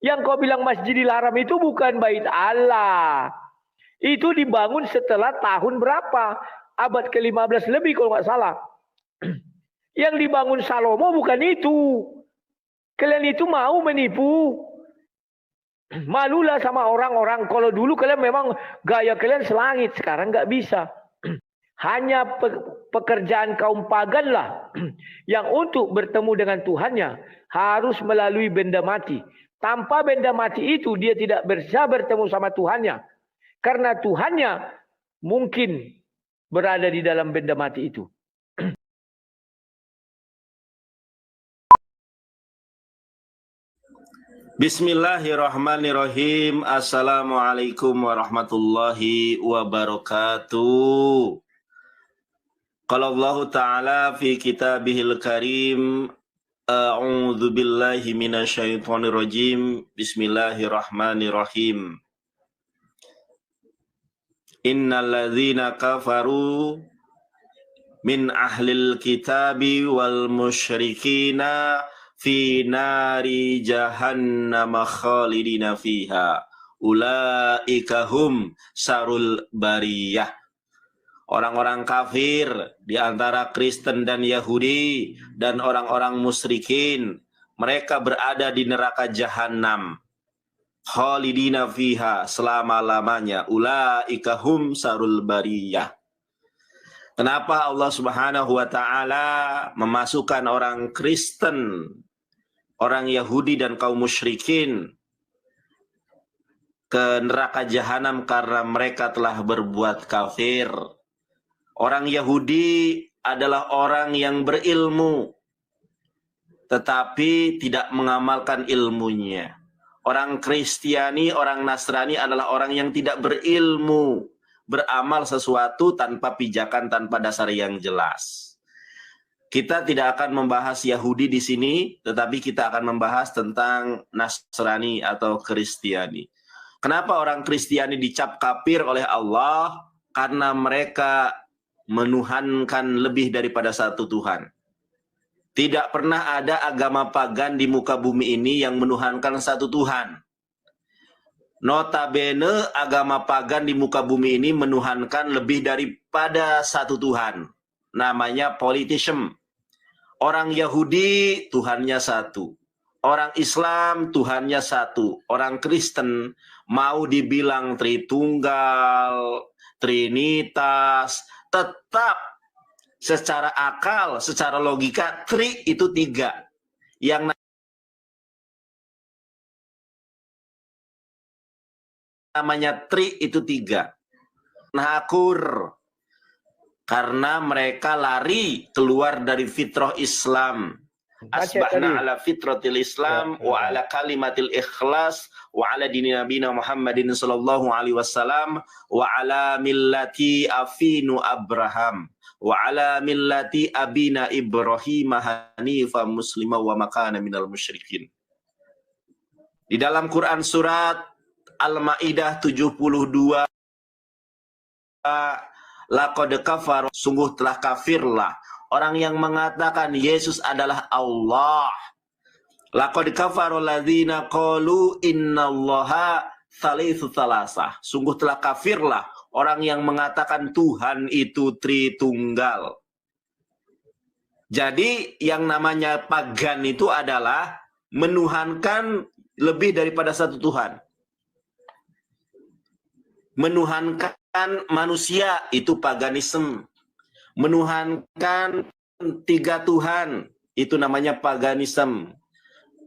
Yang kau bilang Masjidil Haram itu bukan bait Allah. Itu dibangun setelah tahun berapa? Abad ke-15 lebih kalau nggak salah. Yang dibangun Salomo bukan itu. Kalian itu mau menipu. Malulah sama orang-orang. Kalau dulu kalian memang gaya kalian selangit. Sekarang nggak bisa. Hanya pekerjaan kaum pagan lah yang untuk bertemu dengan Tuhannya harus melalui benda mati. Tanpa benda mati itu dia tidak bisa bertemu sama Tuhannya. Karena Tuhannya mungkin berada di dalam benda mati itu. Bismillahirrahmanirrahim. Assalamualaikum warahmatullahi wabarakatuh. Qala Allah Ta'ala fi kitabihil karim, a'udzu billahi minasyaitonir rajim. Bismillahirrahmanirrahim. Innal ladzina kafaru min ahlil kitabi wal musyrikina fi nari jahannam khalidina fiha ulaika hum sarul bariyah. Orang-orang kafir di antara Kristen dan Yahudi dan orang-orang musyrikin, mereka berada di neraka jahanam khalidina fiha, selama-lamanya. Ulaika hum sarul bariyah. Kenapa Allah Subhanahu wa Ta'ala memasukkan orang Kristen, orang Yahudi dan kaum musyrikin ke neraka jahanam? Karena mereka telah berbuat kafir. Orang Yahudi adalah orang yang berilmu tetapi tidak mengamalkan ilmunya. Orang Kristiani, orang Nasrani adalah orang yang tidak berilmu, beramal sesuatu tanpa pijakan, tanpa dasar yang jelas. Kita tidak akan membahas Yahudi di sini, tetapi kita akan membahas tentang Nasrani atau Kristiani. Kenapa orang Kristiani dicap kafir oleh Allah? Karena mereka menuhankan lebih daripada satu Tuhan. Tidak pernah ada agama pagan di muka bumi ini yang menuhankan satu Tuhan. Notabene agama pagan di muka bumi ini menuhankan lebih daripada satu Tuhan. Namanya politisme. Orang Yahudi Tuhannya satu. Orang Islam Tuhannya satu. Orang Kristen mau dibilang Tritunggal, Trinitas, tetap secara akal, secara logika, tri itu tiga. Yang namanya tri itu tiga. Nakur, karena mereka lari keluar dari fitrah Islam. Asbahna ala fitratil Islam wa ala kalimatil ikhlas wa ala dini nabina Muhammadin sallallahu alaihi wasallam wa ala millati afinu Abraham wa ala millati abina Ibrahim hanifa muslima wa makana minal musyrikin. Di dalam Quran surat Al-Maidah 72, laqad kafar, sungguh telah kafirlah orang yang mengatakan Yesus adalah Allah. Laqad kafarul ladzina qalu innallaha tsalitsu tsalasah. Sungguh telah kafirlah orang yang mengatakan Tuhan itu Tritunggal. Jadi yang namanya pagan itu adalah menuhankan lebih daripada satu Tuhan. Menuhankan manusia itu paganisme. Menuhankan tiga Tuhan itu namanya paganisme.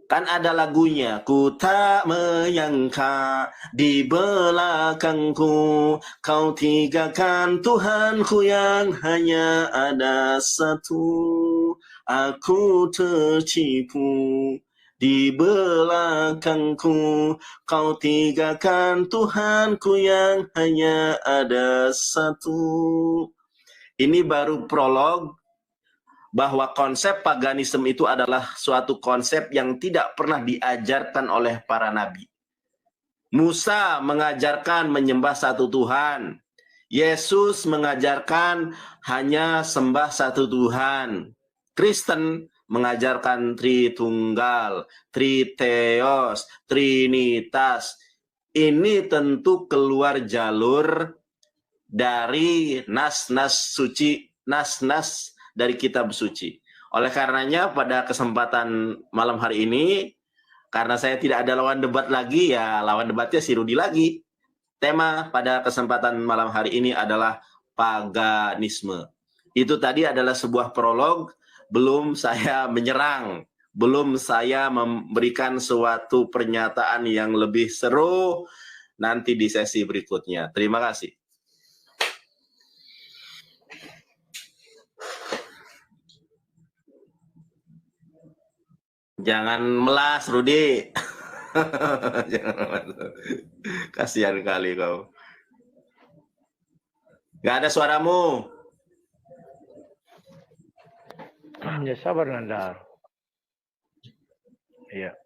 Kan ada lagunya, ku tak menyangka di belakangku kau tinggalkan Tuhanku yang hanya ada satu. Aku tertipu di belakangku kau tinggalkan Tuhanku yang hanya ada satu. Ini baru prolog bahwa konsep paganisme itu adalah suatu konsep yang tidak pernah diajarkan oleh para nabi. Musa mengajarkan menyembah satu Tuhan. Yesus mengajarkan hanya sembah satu Tuhan. Kristen mengajarkan Tritunggal, Triteos, Trinitas, ini tentu keluar jalur dari nas-nas suci, nas-nas dari kitab suci. Oleh karenanya pada kesempatan malam hari ini, karena saya tidak ada lawan debat lagi, ya lawan debatnya si Rudi lagi. Tema pada kesempatan malam hari ini adalah paganisme. Itu tadi adalah sebuah prolog, belum saya menyerang, belum saya memberikan suatu pernyataan yang lebih seru nanti di sesi berikutnya. Terima kasih. Jangan melas, Rudi. Jangan melas. Kasihan kali kau. Gak ada suaramu. Ya sabar Nandar. Iya.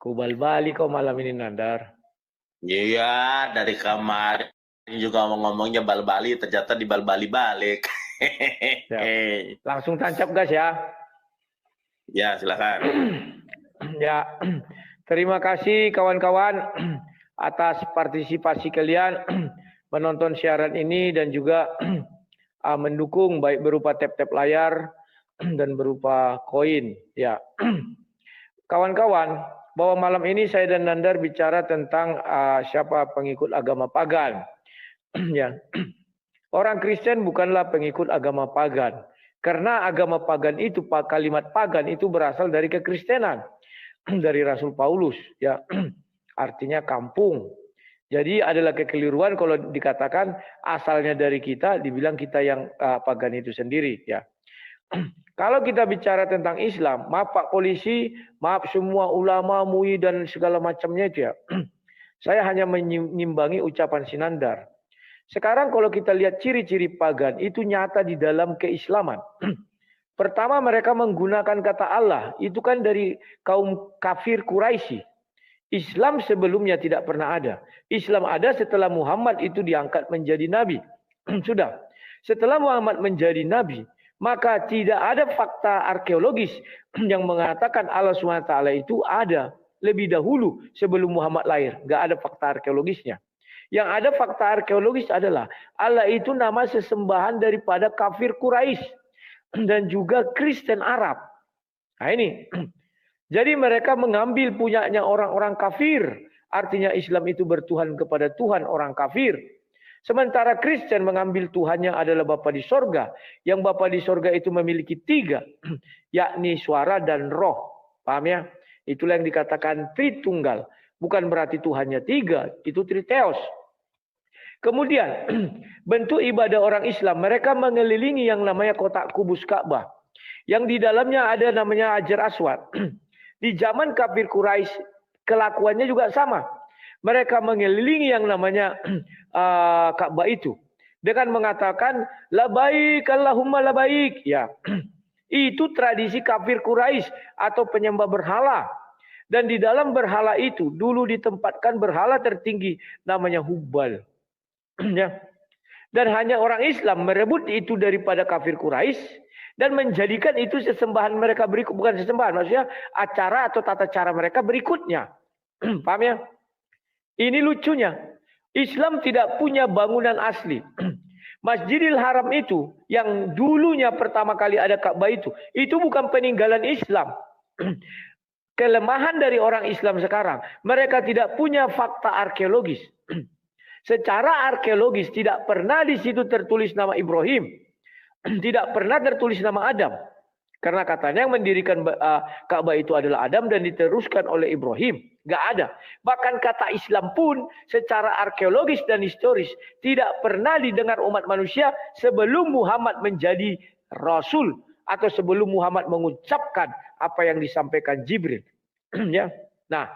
Ku bal-bali kau malam ini Nandar. Iya, dari kemarin juga ngomongnya bal-bali, ternyata di bal-bali balik. Ya. Langsung tancap gas ya. Ya, silakan. Ya, terima kasih kawan-kawan atas partisipasi kalian menonton siaran ini dan juga mendukung baik berupa tap-tap layar dan berupa koin. Ya, kawan-kawan, bahwa malam ini saya dan Nandar bicara tentang siapa pengikut agama pagan. Ya, orang Kristen bukanlah pengikut agama pagan. Karena agama pagan itu, kalimat pagan itu berasal dari kekristenan. Dari Rasul Paulus. Ya, artinya kampung. Jadi adalah kekeliruan kalau dikatakan asalnya dari kita, dibilang kita yang pagan itu sendiri. Ya. Kalau kita bicara tentang Islam, maaf Pak Polisi, maaf semua ulama, MUI dan segala macamnya itu ya. Saya hanya menimbangi ucapan Sinandar. Sekarang kalau kita lihat ciri-ciri pagan itu nyata di dalam keislaman. Pertama mereka menggunakan kata Allah. Itu kan dari kaum kafir Quraisy. Islam sebelumnya tidak pernah ada. Islam ada setelah Muhammad itu diangkat menjadi nabi. Sudah. Setelah Muhammad menjadi nabi, maka tidak ada fakta arkeologis yang mengatakan Allah SWT itu ada lebih dahulu sebelum Muhammad lahir. Nggak ada fakta arkeologisnya. Yang ada fakta arkeologis adalah Allah itu nama sesembahan daripada kafir Quraisy dan juga Kristen Arab. Nah ini. Jadi mereka mengambil punyanya orang-orang kafir. Artinya Islam itu bertuhan kepada Tuhan orang kafir. Sementara Kristen mengambil Tuhannya adalah Bapa di sorga. Yang Bapa di sorga itu memiliki 3. Yakni suara dan roh. Paham ya? Itulah yang dikatakan Tritunggal. Bukan berarti Tuhannya 3. Itu Triteos. Kemudian bentuk ibadah orang Islam. Mereka mengelilingi yang namanya kotak kubus Ka'bah. Yang di dalamnya ada namanya Hajar Aswad. Di zaman kafir Quraisy kelakuannya juga sama. Mereka mengelilingi yang namanya Ka'bah itu dengan mengatakan labaik Allahumma labaik. Ya. Itu tradisi kafir Quraisy atau penyembah berhala. Dan di dalam berhala itu dulu ditempatkan berhala tertinggi namanya Hubal. Ya. Dan hanya orang Islam merebut itu daripada kafir Quraisy dan menjadikan itu sesembahan mereka berikut, bukan sesembahan, maksudnya acara atau tata cara mereka berikutnya. Paham ya? Ini lucunya. Islam tidak punya bangunan asli. Masjidil Haram itu yang dulunya pertama kali ada Ka'bah itu bukan peninggalan Islam. Kelemahan dari orang Islam sekarang, mereka tidak punya fakta arkeologis. Secara arkeologis tidak pernah di situ tertulis nama Ibrahim. Tidak pernah tertulis nama Adam. Karena katanya yang mendirikan Ka'bah itu adalah Adam dan diteruskan oleh Ibrahim. Gak ada. Bahkan kata Islam pun secara arkeologis dan historis tidak pernah didengar umat manusia sebelum Muhammad menjadi Rasul. Atau sebelum Muhammad mengucapkan apa yang disampaikan Jibril. Ya. Nah,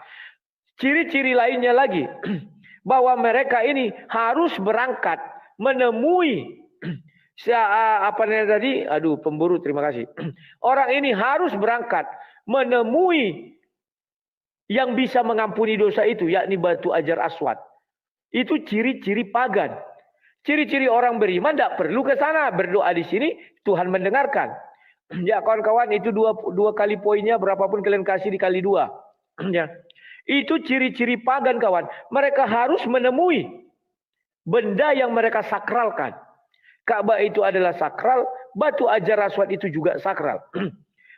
ciri-ciri lainnya lagi. Bahwa mereka ini harus berangkat menemui apa namanya tadi? Aduh, pemburu, terima kasih. Orang ini harus berangkat menemui yang bisa mengampuni dosa itu, yakni batu Hajar Aswad. Itu ciri-ciri pagan. Ciri-ciri orang beriman tidak perlu ke sana. Berdoa di sini, Tuhan mendengarkan. Ya kawan-kawan, itu dua kali poinnya, berapapun kalian kasih dikali 2. Ya. Itu ciri-ciri pagan, kawan. Mereka harus menemui benda yang mereka sakralkan. Ka'bah itu adalah sakral, batu ajar aswad itu juga sakral.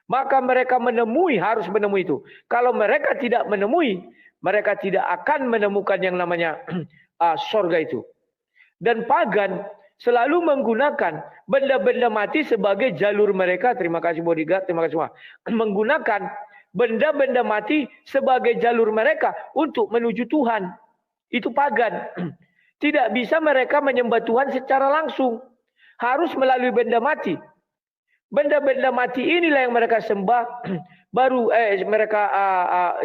Maka mereka harus menemui itu. Kalau mereka tidak menemui, mereka tidak akan menemukan yang namanya surga itu. Dan pagan selalu menggunakan benda-benda mati sebagai jalur mereka. Terima kasih bodyguard, terima kasih semua. Menggunakan benda-benda mati sebagai jalur mereka untuk menuju Tuhan. Itu pagan. Tidak bisa mereka menyembah Tuhan secara langsung. Harus melalui benda mati. Benda-benda mati inilah yang mereka sembah. Baru mereka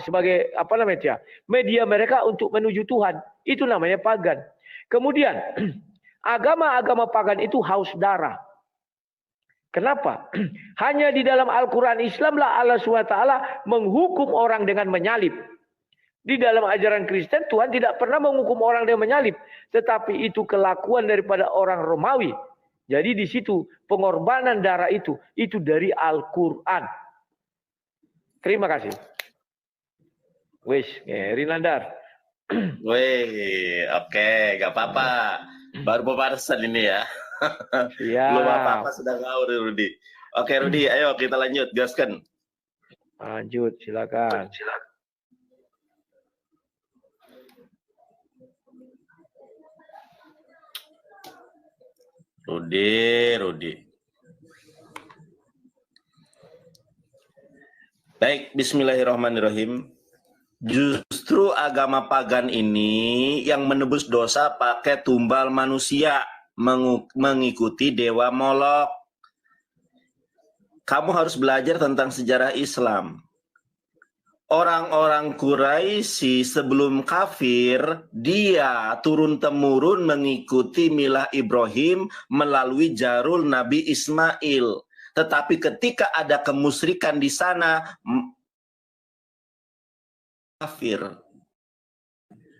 sebagai media mereka untuk menuju Tuhan. Itu namanya pagan. Kemudian agama-agama pagan itu haus darah. Kenapa? Hanya di dalam Al-Quran Islamlah Allah SWT menghukum orang dengan menyalib. Di dalam ajaran Kristen Tuhan tidak pernah menghukum orang dengan menyalib. Tetapi itu kelakuan daripada orang Romawi. Jadi di situ pengorbanan darah itu dari Al-Quran. Terima kasih. Wis, Rinandar. Wih, oke, gak apa-apa. Baru pembahasan ini ya. Ya. Belum apa-apa sudah ngawur Rudi. Oke Rudi, ayo kita lanjut, gaskan. Lanjut, silakan. Rudi. Baik, bismillahirrahmanirrahim. Justru agama pagan ini yang menebus dosa pakai tumbal manusia, mengikuti dewa Molok. Kamu harus belajar tentang sejarah Islam. Orang-orang Quraisy sebelum kafir, dia turun-temurun mengikuti milah Ibrahim melalui jarul Nabi Ismail. Tetapi ketika ada kemusyrikan di sana, kafir.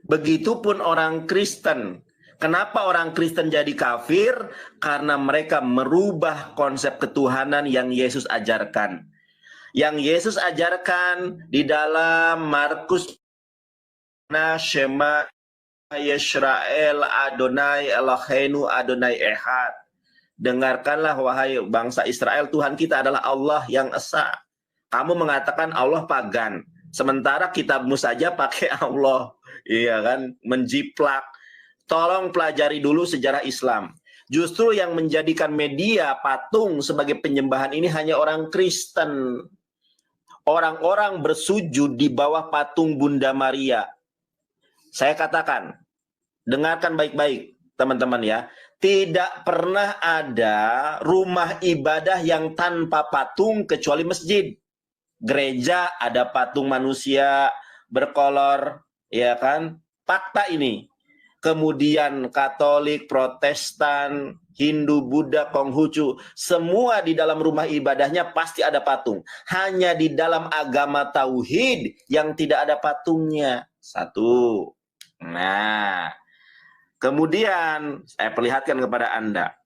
Begitupun orang Kristen. Kenapa orang Kristen jadi kafir? Karena mereka merubah konsep ketuhanan yang Yesus ajarkan. Yang Yesus ajarkan di dalam Markus Shema Yisrael Adonai Eloheinu Adonai Ehad. Dengarkanlah wahai bangsa Israel, Tuhan kita adalah Allah yang esa. Kamu mengatakan Allah pagan, sementara kitabmu saja pakai Allah. Iya kan, menjiplak. Tolong pelajari dulu sejarah Islam. Justru yang menjadikan media patung sebagai penyembahan ini hanya orang Kristen. Orang-orang bersujud di bawah patung Bunda Maria. Saya katakan, dengarkan baik-baik teman-teman ya. Tidak pernah ada rumah ibadah yang tanpa patung kecuali masjid. Gereja ada patung manusia berkolor, ya kan? Fakta ini. Kemudian Katolik, Protestan, Hindu, Buddha, Konghucu, semua di dalam rumah ibadahnya pasti ada patung. Hanya di dalam agama tauhid yang tidak ada patungnya. Satu. Nah, kemudian saya perlihatkan kepada Anda.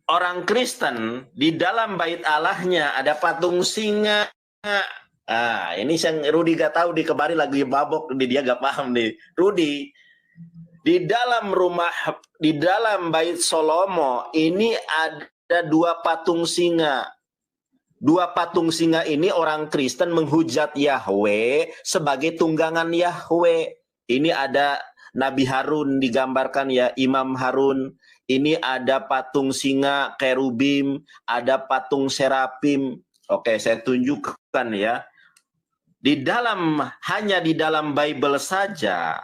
Orang Kristen di dalam bait Allahnya ada patung singa. Ah, ini yang Rudi gak tahu, di kemarin lagi babok, dia gak paham nih. Rudi, di dalam bait Salomo ini ada 2 patung singa. 2 patung singa ini orang Kristen menghujat Yahweh sebagai tunggangan Yahweh. Ini ada Nabi Harun digambarkan ya, Imam Harun. Ini ada patung singa, kerubim, ada patung serapim. Oke, saya tunjukkan ya. Hanya di dalam Bible saja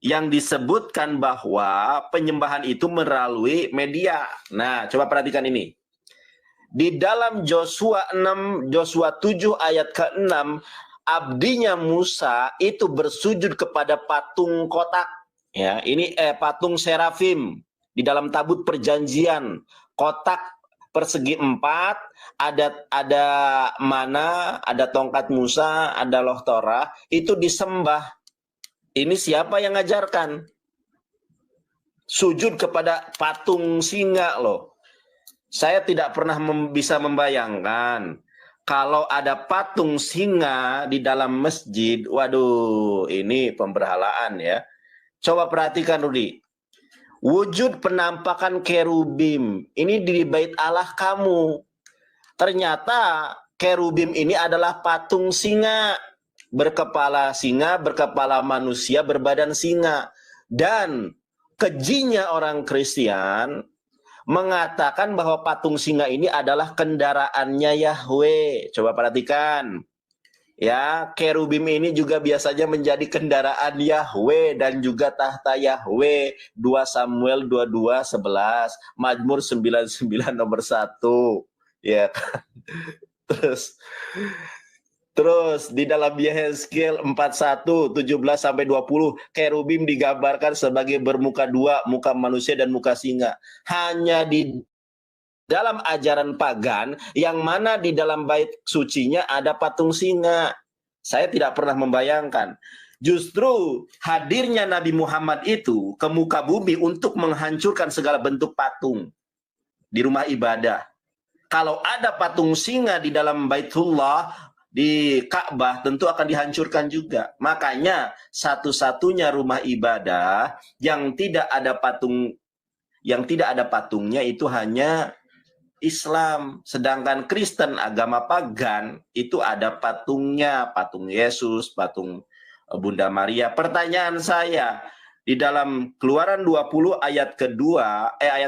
yang disebutkan bahwa penyembahan itu melalui media. Nah, coba perhatikan ini. Di dalam Joshua 7 ayat ke-6, abdinya Musa itu bersujud kepada patung kotak. Ya, ini patung serafim di dalam tabut perjanjian. Kotak persegi 4, ada mana, ada tongkat Musa, ada loh Torah, itu disembah. Ini siapa yang ngajarkan? sujud kepada patung singa loh. Saya tidak pernah bisa membayangkan kalau ada patung singa di dalam masjid. Waduh, ini pemberhalaan ya. Coba perhatikan Rudi. Wujud penampakan kerubim ini di bait Allah kamu. Ternyata kerubim ini adalah patung singa. Berkepala singa, berkepala manusia, berbadan singa. Dan kejinya orang Kristen mengatakan bahwa patung singa ini adalah kendaraannya Yahweh. Coba perhatikan. Ya, kerubim ini juga biasanya menjadi kendaraan Yahweh dan juga tahta Yahweh. 2 Samuel 22:11, Mazmur 99 nomor 1. Ya kan? Terus di dalam Yehezkiel 41 17-20 kerubim digambarkan sebagai bermuka dua, muka manusia dan muka singa. Hanya di dalam ajaran pagan yang mana di dalam bait sucinya ada patung singa. Saya tidak pernah membayangkan. Justru hadirnya Nabi Muhammad itu ke muka bumi untuk menghancurkan segala bentuk patung di rumah ibadah. Kalau ada patung singa di dalam Baitullah, di Ka'bah, tentu akan dihancurkan juga. Makanya satu-satunya rumah ibadah yang tidak ada patungnya itu hanya Islam. Sedangkan Kristen, agama pagan, itu ada patungnya, patung Yesus, patung Bunda Maria. Pertanyaan saya, di dalam Keluaran 20 ayat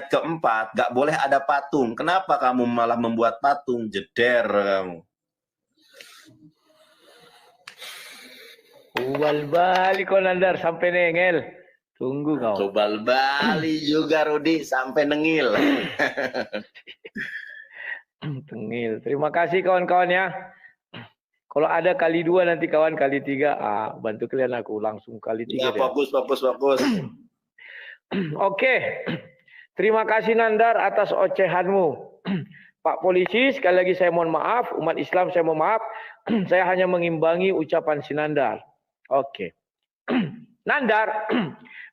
keempat, gak boleh ada patung. Kenapa kamu malah membuat patung? Jeder kamu. Ubal balik kau Nandar sampai nengel. Tunggu kau. Ubal balik juga Rudi sampai nengil. Tengil. Terima kasih kawan-kawan ya. Kalau ada kali 2 nanti kawan kali 3. Bantu kalian aku langsung kali 3. Ya, fokus. Oke. Terima kasih Nandar atas ocehanmu. Pak Polisi, sekali lagi saya mohon maaf. Umat Islam saya mohon maaf. Saya hanya mengimbangi ucapan si Nandar. Oke. Nandar,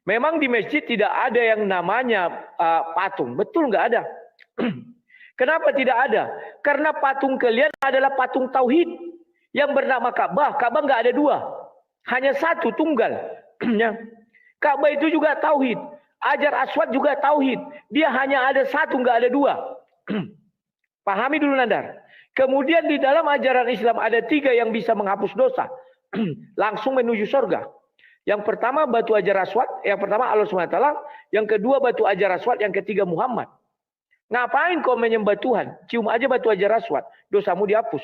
memang di masjid tidak ada yang namanya patung. Betul nggak ada? Kenapa tidak ada? Karena patung kalian adalah patung tauhid yang bernama Ka'bah. Ka'bah nggak ada 2, hanya 1 tunggal. Ka'bah itu juga tauhid. Hajar Aswad juga tauhid. Dia hanya ada 1, nggak ada 2. Pahami dulu Nandar. Kemudian di dalam ajaran Islam ada 3 yang bisa menghapus dosa. Langsung menuju surga. Yang pertama batu Hajar Aswad, yang pertama Allah SWT, yang kedua batu Hajar Aswad, yang ketiga Muhammad. Ngapain kau menyembah Tuhan? Cium aja batu Hajar Aswad, dosamu dihapus.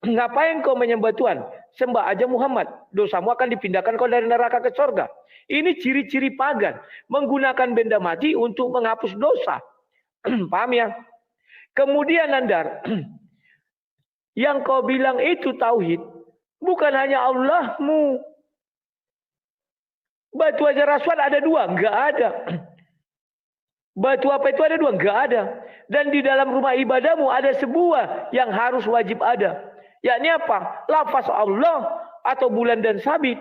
Ngapain kau menyembah Tuhan? Sembah aja Muhammad, dosamu akan dipindahkan kau dari neraka ke surga. Ini ciri-ciri pagan, menggunakan benda mati untuk menghapus dosa. Paham ya? Kemudian Nandar, yang kau bilang itu tauhid, bukan hanya Allahmu. Batu Hajar Aswad ada 2, enggak ada. Batu apa itu ada 2, enggak ada. Dan di dalam rumah ibadahmu ada sebuah yang harus wajib ada. Yakni apa? Lafaz Allah atau bulan dan sabit.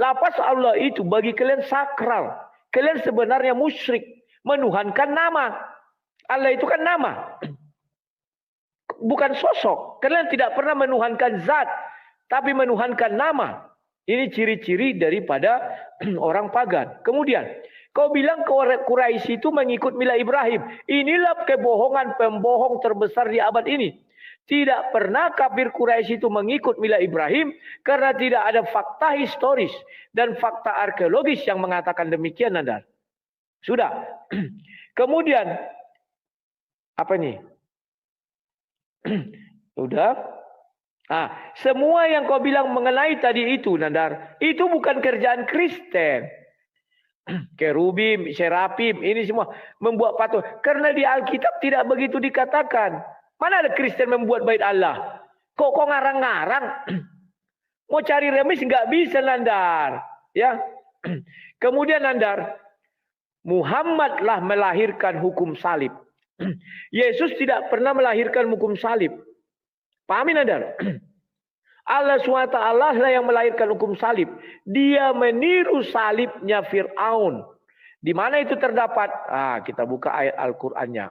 Lafaz Allah itu bagi kalian sakral. Kalian sebenarnya musyrik, menuhankan nama. Allah itu kan nama. Bukan sosok. Kalian tidak pernah menuhankan zat, tapi menuhankan nama. Ini ciri-ciri daripada orang pagan. Kemudian, kau bilang Quraisy itu mengikut milah Ibrahim. Inilah kebohongan pembohong terbesar di abad ini. Tidak pernah kafir Quraisy itu mengikut milah Ibrahim karena tidak ada fakta historis dan fakta arkeologis yang mengatakan demikian, Nandar. Sudah. Kemudian, apa ini? Udah. Semua yang kau bilang mengenai tadi itu, Nandar, itu bukan kerjaan Kristen. Kerubim, serapim, ini semua membuat patung. Karena di Alkitab tidak begitu dikatakan. Mana ada Kristen membuat bait Allah? Kok ngarang-ngarang? Mau cari remis nggak bisa, Nandar. Ya. Kemudian Nandar, Muhammadlah melahirkan hukum salib. Yesus tidak pernah melahirkan hukum salib. Pahami Nandar? Allah SWT lah yang melahirkan hukum salib. Dia meniru salibnya Fir'aun. Di mana itu terdapat? Kita buka ayat Al-Qur'annya.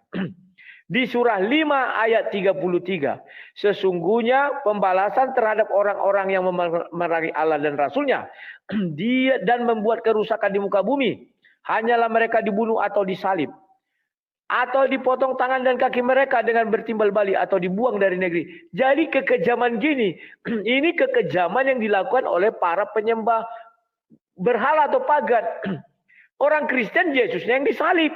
Di surah 5 ayat 33. Sesungguhnya pembalasan terhadap orang-orang yang memerangi Allah dan Rasulnya dia dan membuat kerusakan di muka bumi, hanyalah mereka dibunuh atau disalib, atau dipotong tangan dan kaki mereka dengan bertimbal balik, atau dibuang dari negeri. Jadi kekejaman gini, ini kekejaman yang dilakukan oleh para penyembah berhala atau pagan. Orang Kristen Yesusnya yang disalib.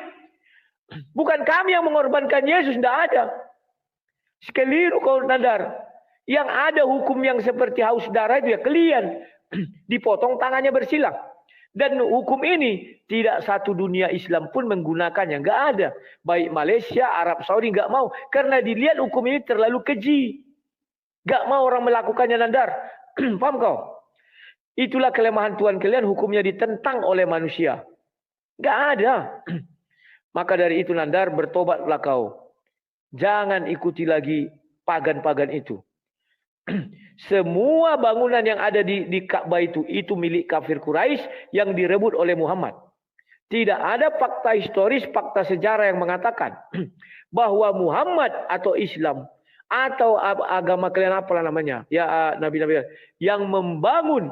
Bukan kami yang mengorbankan Yesus, tidak ada. Sekeliru kau Nandar. Yang ada hukum yang seperti haus darah itu ya kalian. Dipotong tangannya bersilang. Dan hukum ini tidak satu dunia Islam pun menggunakannya. Nggak ada. Baik Malaysia, Arab Saudi nggak mau. Karena dilihat hukum ini terlalu keji. Nggak mau orang melakukannya Nandar. Paham kau? Itulah kelemahan Tuhan kalian, hukumnya ditentang oleh manusia. Nggak ada. Maka dari itu Nandar, bertobatlah kau. Jangan ikuti lagi pagan-pagan itu. Semua bangunan yang ada di Ka'bah itu milik kafir Quraisy yang direbut oleh Muhammad. Tidak ada fakta historis, fakta sejarah yang mengatakan bahwa Muhammad atau Islam atau agama kalian apalah namanya, ya nabi-nabi yang membangun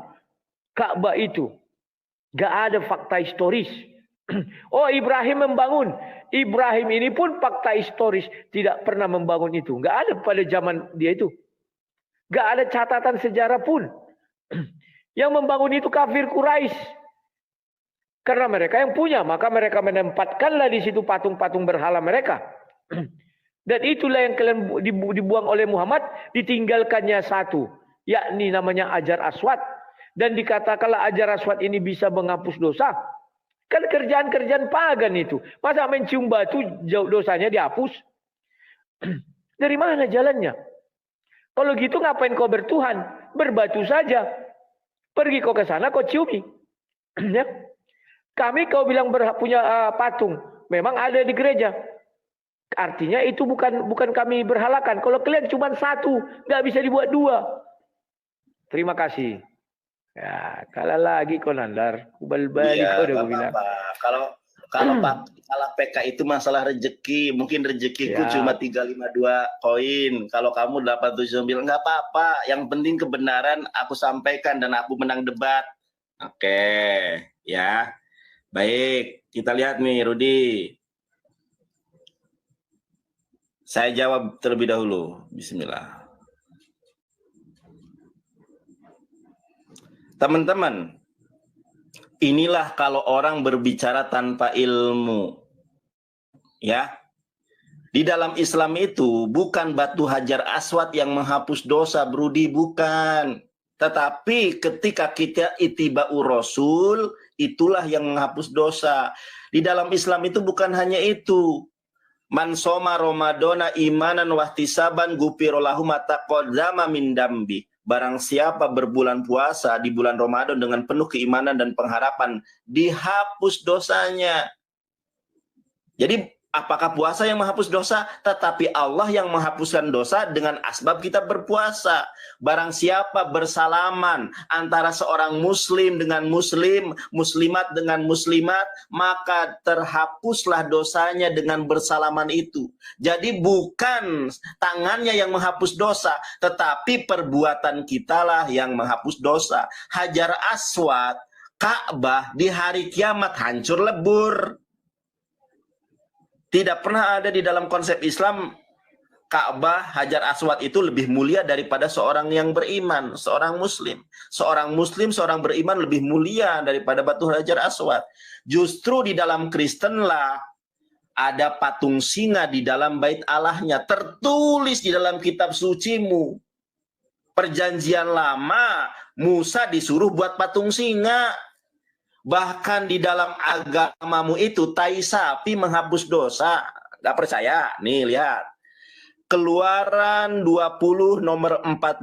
Ka'bah itu. Gak ada fakta historis. Oh, Ibrahim membangun. Ibrahim ini pun fakta historis tidak pernah membangun itu. Gak ada pada zaman dia itu. Gak ada catatan sejarah pun. Yang membangun itu kafir Quraisy. Karena mereka yang punya, maka mereka menempatkanlah di situ patung-patung berhala mereka. Dan itulah yang kalian dibuang oleh Muhammad, ditinggalkannya satu, yakni namanya Hajar Aswad. Dan dikatakanlah Hajar Aswad ini bisa menghapus dosa. Kan kerjaan-kerjaan pagan itu. Masa mencium batu dosanya dihapus? Dari mana jalannya? Kalau gitu ngapain kau bertuhan? Berbatu saja. Pergi kau ke sana, kau ciumi. Ya. Kami kau bilang punya patung. Memang ada di gereja. Artinya itu bukan kami berhalakan. Kalau kalian cuma satu, nggak bisa dibuat dua. Terima kasih. Ya, kalah lagi kau Nandar. Balik kau udah bilang. Kalau PK itu masalah rezeki, mungkin rezekiku cuma 352 koin. Kalau kamu 879 nggak apa-apa. Yang penting kebenaran aku sampaikan dan aku menang debat. Oke, ya. Baik, kita lihat nih Rudi. Saya jawab terlebih dahulu. Bismillah. Teman-teman, inilah kalau orang berbicara tanpa ilmu. Ya. Di dalam Islam itu bukan batu Hajar Aswad yang menghapus dosa, Brudi, bukan. Tetapi ketika kita ittiba'ur Rasul, itulah yang menghapus dosa. Di dalam Islam itu bukan hanya itu. Man soma Ramadana imanan wahtisaban gufirolahu ma taqaddama min dambi. Barang siapa berbulan puasa di bulan Ramadan dengan penuh keimanan dan pengharapan, dihapus dosanya. Jadi apakah puasa yang menghapus dosa? Tetapi Allah yang menghapuskan dosa dengan asbab kita berpuasa. Barang siapa bersalaman antara seorang muslim dengan muslim, muslimat dengan muslimat, maka terhapuslah dosanya dengan bersalaman itu. Jadi bukan tangannya yang menghapus dosa, tetapi perbuatan kitalah yang menghapus dosa. Hajar Aswad, Ka'bah di hari kiamat hancur lebur. Tidak pernah ada di dalam konsep Islam Ka'bah, Hajar Aswad itu lebih mulia daripada seorang yang beriman, seorang muslim. Seorang muslim, seorang beriman lebih mulia daripada batu Hajar Aswad. Justru di dalam Kristenlah ada patung singa di dalam bait Allahnya, tertulis di dalam kitab sucimu. Perjanjian lama, Musa disuruh buat patung singa. Bahkan di dalam agamamu itu tai sapi menghapus dosa. Gak percaya? Nih lihat. Keluaran 20 nomor 14.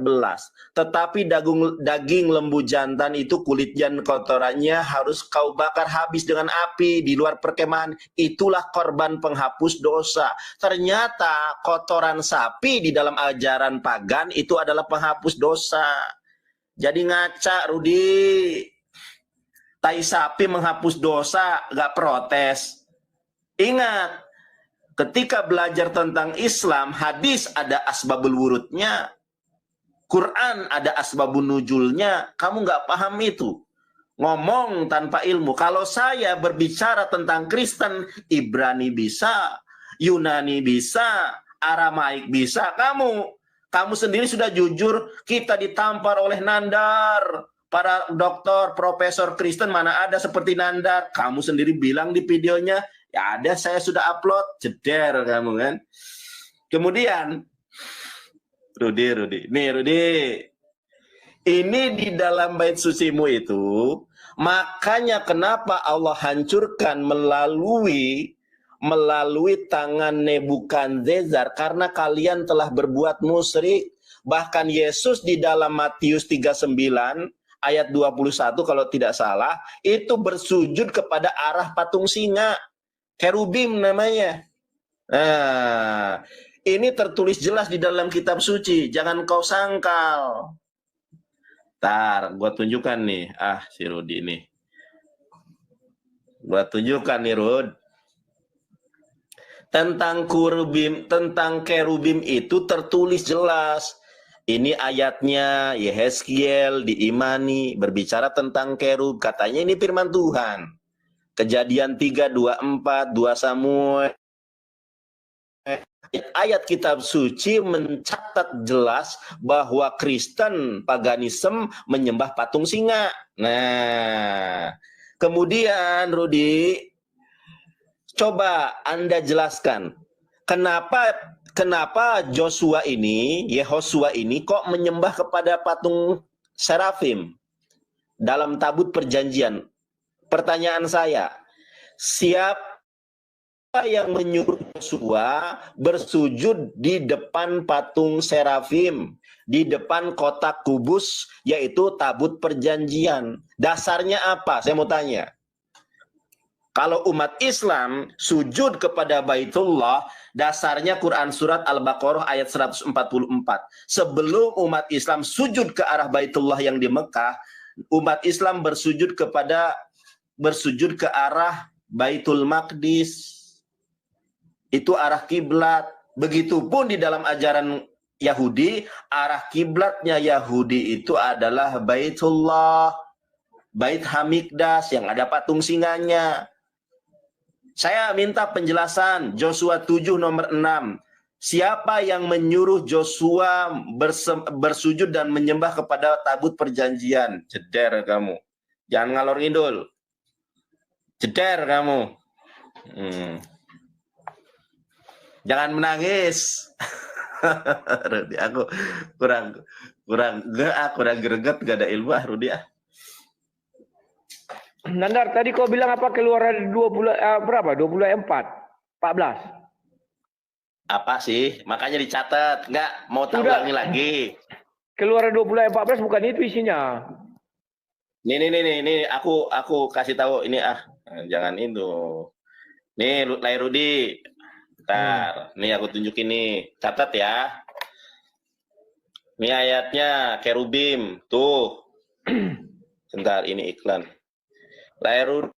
Tetapi daging lembu jantan itu kulit dan kotorannya harus kau bakar habis dengan api di luar perkemahan. Itulah korban penghapus dosa. Ternyata kotoran sapi di dalam ajaran pagan itu adalah penghapus dosa. Jadi ngaca, Rudi. Tai sapi menghapus dosa, gak protes. Ingat, ketika belajar tentang Islam, hadis ada asbabul wurudnya, Quran ada asbabun nuzulnya, kamu gak paham itu. Ngomong tanpa ilmu. Kalau saya berbicara tentang Kristen, Ibrani bisa, Yunani bisa, Aramaik bisa. Kamu sendiri sudah jujur, kita ditampar oleh Nandar. Para dokter, profesor Kristen mana ada seperti Nandar. Kamu sendiri bilang di videonya, ya ada, saya sudah upload. Jeder kamu kan. Kemudian, Rudi. Nih Rudi, ini di dalam bait sucimu itu, makanya kenapa Allah hancurkan melalui tangan Nebukadnezar, karena kalian telah berbuat musyrik. Bahkan Yesus di dalam Matius 39 ayat 21 kalau tidak salah, itu bersujud kepada arah patung singa, kerubim namanya. Nah, ini tertulis jelas di dalam kitab suci, jangan kau sangkal. Ntar, gua tunjukkan nih. Si Rudi nih. Gua tunjukkan nih, Rud. Tentang kerubim itu tertulis jelas. Ini ayatnya Yehezkiel diimani berbicara tentang kerub. Katanya ini firman Tuhan. Kejadian 3, 24, 2 Samuel. Ayat kitab suci mencatat jelas bahwa Kristen paganisme menyembah patung singa. Nah, kemudian Rudi, coba Anda jelaskan kenapa Yehosua ini kok menyembah kepada patung serafim dalam tabut perjanjian? Pertanyaan saya, siapa yang menyuruh Yosua bersujud di depan patung serafim, di depan kotak kubus, yaitu tabut perjanjian? Dasarnya apa? Saya mau tanya. Kalau umat Islam sujud kepada Baitullah, dasarnya Quran surat Al-Baqarah ayat 144. Sebelum umat Islam sujud ke arah Baitullah yang di Mekah, umat Islam bersujud ke arah Baitul Maqdis. Itu arah kiblat. Begitupun di dalam ajaran Yahudi, arah kiblatnya Yahudi itu adalah Baitullah, Bait Hamikdas yang ada patung singanya. Saya minta penjelasan Joshua 7 nomor 6. Siapa yang menyuruh Joshua bersujud dan menyembah kepada tabut perjanjian? Jeder kamu. Jangan ngalor ngidul. Jeder kamu. Jangan menangis. Aku kurang greget, gak ada ilmu Rudi . Nandar, tadi kau bilang apa, keluaran 24? 14. Apa sih? Makanya dicatat. Enggak mau tak ulangi lagi. Keluaran 14 bukan itu isinya. Nih, aku kasih tahu ini jangan itu. Nih, Rudi. Bentar, nih aku tunjukin nih. Catat ya. Ini ayatnya kerubim. Tuh. Bentar, ini iklan. Rudi.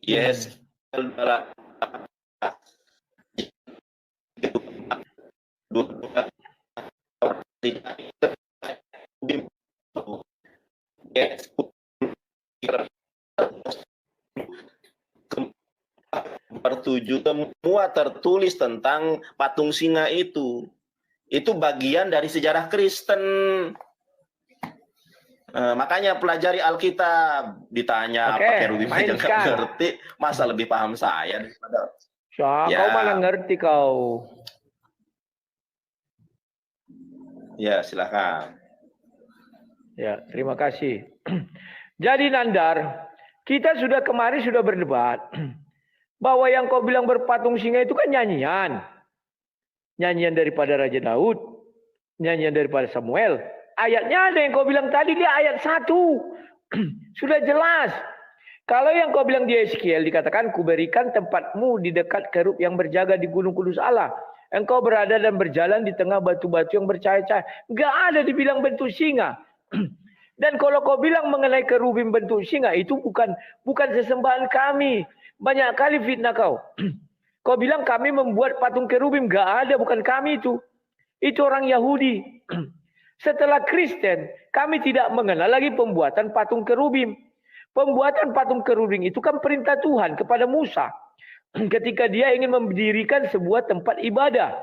Yes. Pertujuh semua tertulis tentang patung singa itu. Itu bagian dari sejarah Kristen. Makanya pelajari Alkitab. Ditanya apa kerubim aja nggak ngerti, masa lebih paham saya daripada. Kau malah ngerti kau. Ya, silakan. Ya, terima kasih. Jadi Nandar, kita kemarin sudah berdebat bahwa yang kau bilang berpatung singa itu kan nyanyian. Nyanyian daripada Raja Daud, nyanyian daripada Samuel. Ayatnya ada yang kau bilang tadi, dia ayat 1. Sudah jelas. Kalau yang kau bilang di Yehezkiel dikatakan, kuberikan tempatmu di dekat kerub yang berjaga di gunung kudus Allah. Engkau berada dan berjalan di tengah batu-batu yang bercahaya-cahaya. Enggak ada dibilang bentuk singa. Dan kalau kau bilang mengenai kerubim bentuk singa, itu bukan sesembahan kami. Banyak kali fitnah kau. Kau bilang kami membuat patung kerubim. Gak ada, bukan kami itu. Itu orang Yahudi. Setelah Kristen, kami tidak mengenal lagi pembuatan patung kerubim. Pembuatan patung kerubim itu kan perintah Tuhan kepada Musa. Ketika dia ingin mendirikan sebuah tempat ibadah.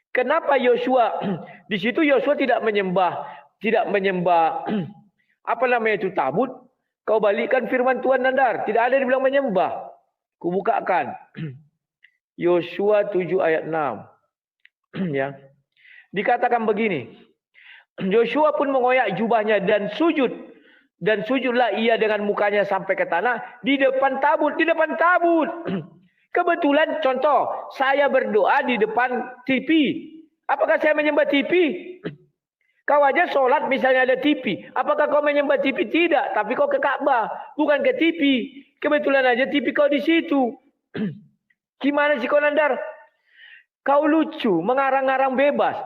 Kenapa Yosua? Di situ Yosua tidak menyembah apa namanya itu, tabut. Kau balikkan firman Tuhan, Nandar. Tidak ada dibilang menyembah. Kubukakan. Yosua 7 ayat 6. Ya. Dikatakan begini. Yosua pun mengoyak jubahnya dan sujud. Dan sujudlah ia dengan mukanya sampai ke tanah di depan tabut. Di depan tabut. Kebetulan contoh, saya berdoa di depan TV. Apakah saya menyembah TV? Kau aja sholat misalnya ada TV. Apakah kau menyembah TV? Tidak. Tapi kau ke Ka'bah. Bukan ke TV. Kebetulan aja TV kau di situ. Gimana sih kau, Nandar? Kau lucu. Mengarang-arang bebas.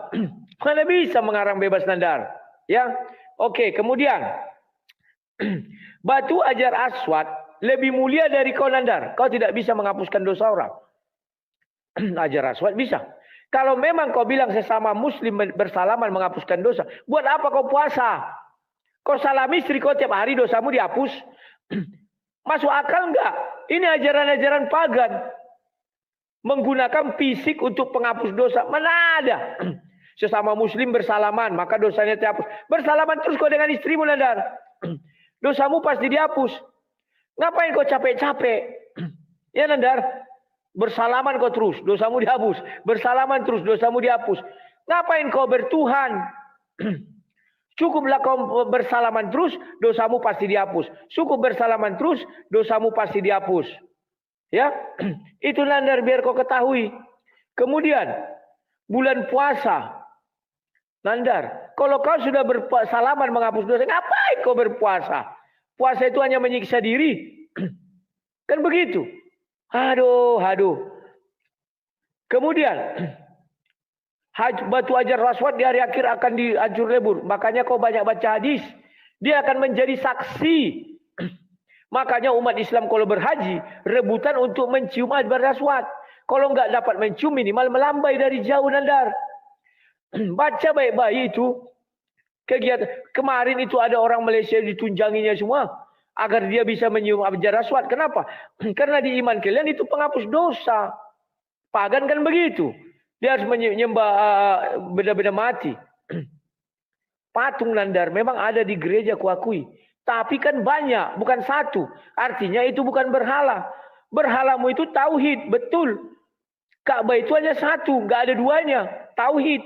Mana bisa mengarang bebas, Nandar? Ya. Oke. Kemudian. Batu ajar aswad lebih mulia dari kau, Nandar. Kau tidak bisa menghapuskan dosa orang. Ajar aswad bisa. Kalau memang kau bilang sesama muslim bersalaman menghapuskan dosa, buat apa kau puasa? Kau salam istri kau tiap hari dosamu dihapus? Masuk akal enggak? Ini ajaran-ajaran pagan. Menggunakan fisik untuk penghapus dosa. Mana ada? Sesama muslim bersalaman, maka dosanya dihapus. Bersalaman terus kau dengan istrimu, Nandar. Dosamu pasti dihapus. Ngapain kau capek-capek? Ya, Nandar. Bersalaman kau terus, dosamu dihapus. Bersalaman terus, dosamu dihapus. Ngapain kau bertuhan? Cukuplah kau bersalaman terus, dosamu pasti dihapus. Cukup bersalaman terus, dosamu pasti dihapus. Ya, itu, Nandar, biar kau ketahui. Kemudian, bulan puasa. Nandar, kalau kau sudah bersalaman menghapus dosa, ngapain kau berpuasa? Puasa itu hanya menyiksa diri. Kan begitu. Aduh. Kemudian, batu ajar aswad di hari akhir akan dihancur lebur. Makanya kau banyak baca hadis. Dia akan menjadi saksi. Makanya umat Islam kalau berhaji, rebutan untuk mencium hajar aswad. Kalau nggak dapat mencium, minimal melambai dari jauh, Nandar. Baca baik-baik itu. Kegiatan kemarin itu ada orang Malaysia ditunjanginya semua. Agar dia bisa menyium hajar aswad. Kenapa? Karena di iman kalian itu penghapus dosa. Pagan kan begitu. Dia harus menyembah benda-benda mati. Patung, Nandar, memang ada di gereja kuakui. Tapi kan banyak, bukan satu. Artinya itu bukan berhala. Berhalamu itu tauhid, betul. Ka'bah itu hanya satu, nggak ada duanya. Tauhid.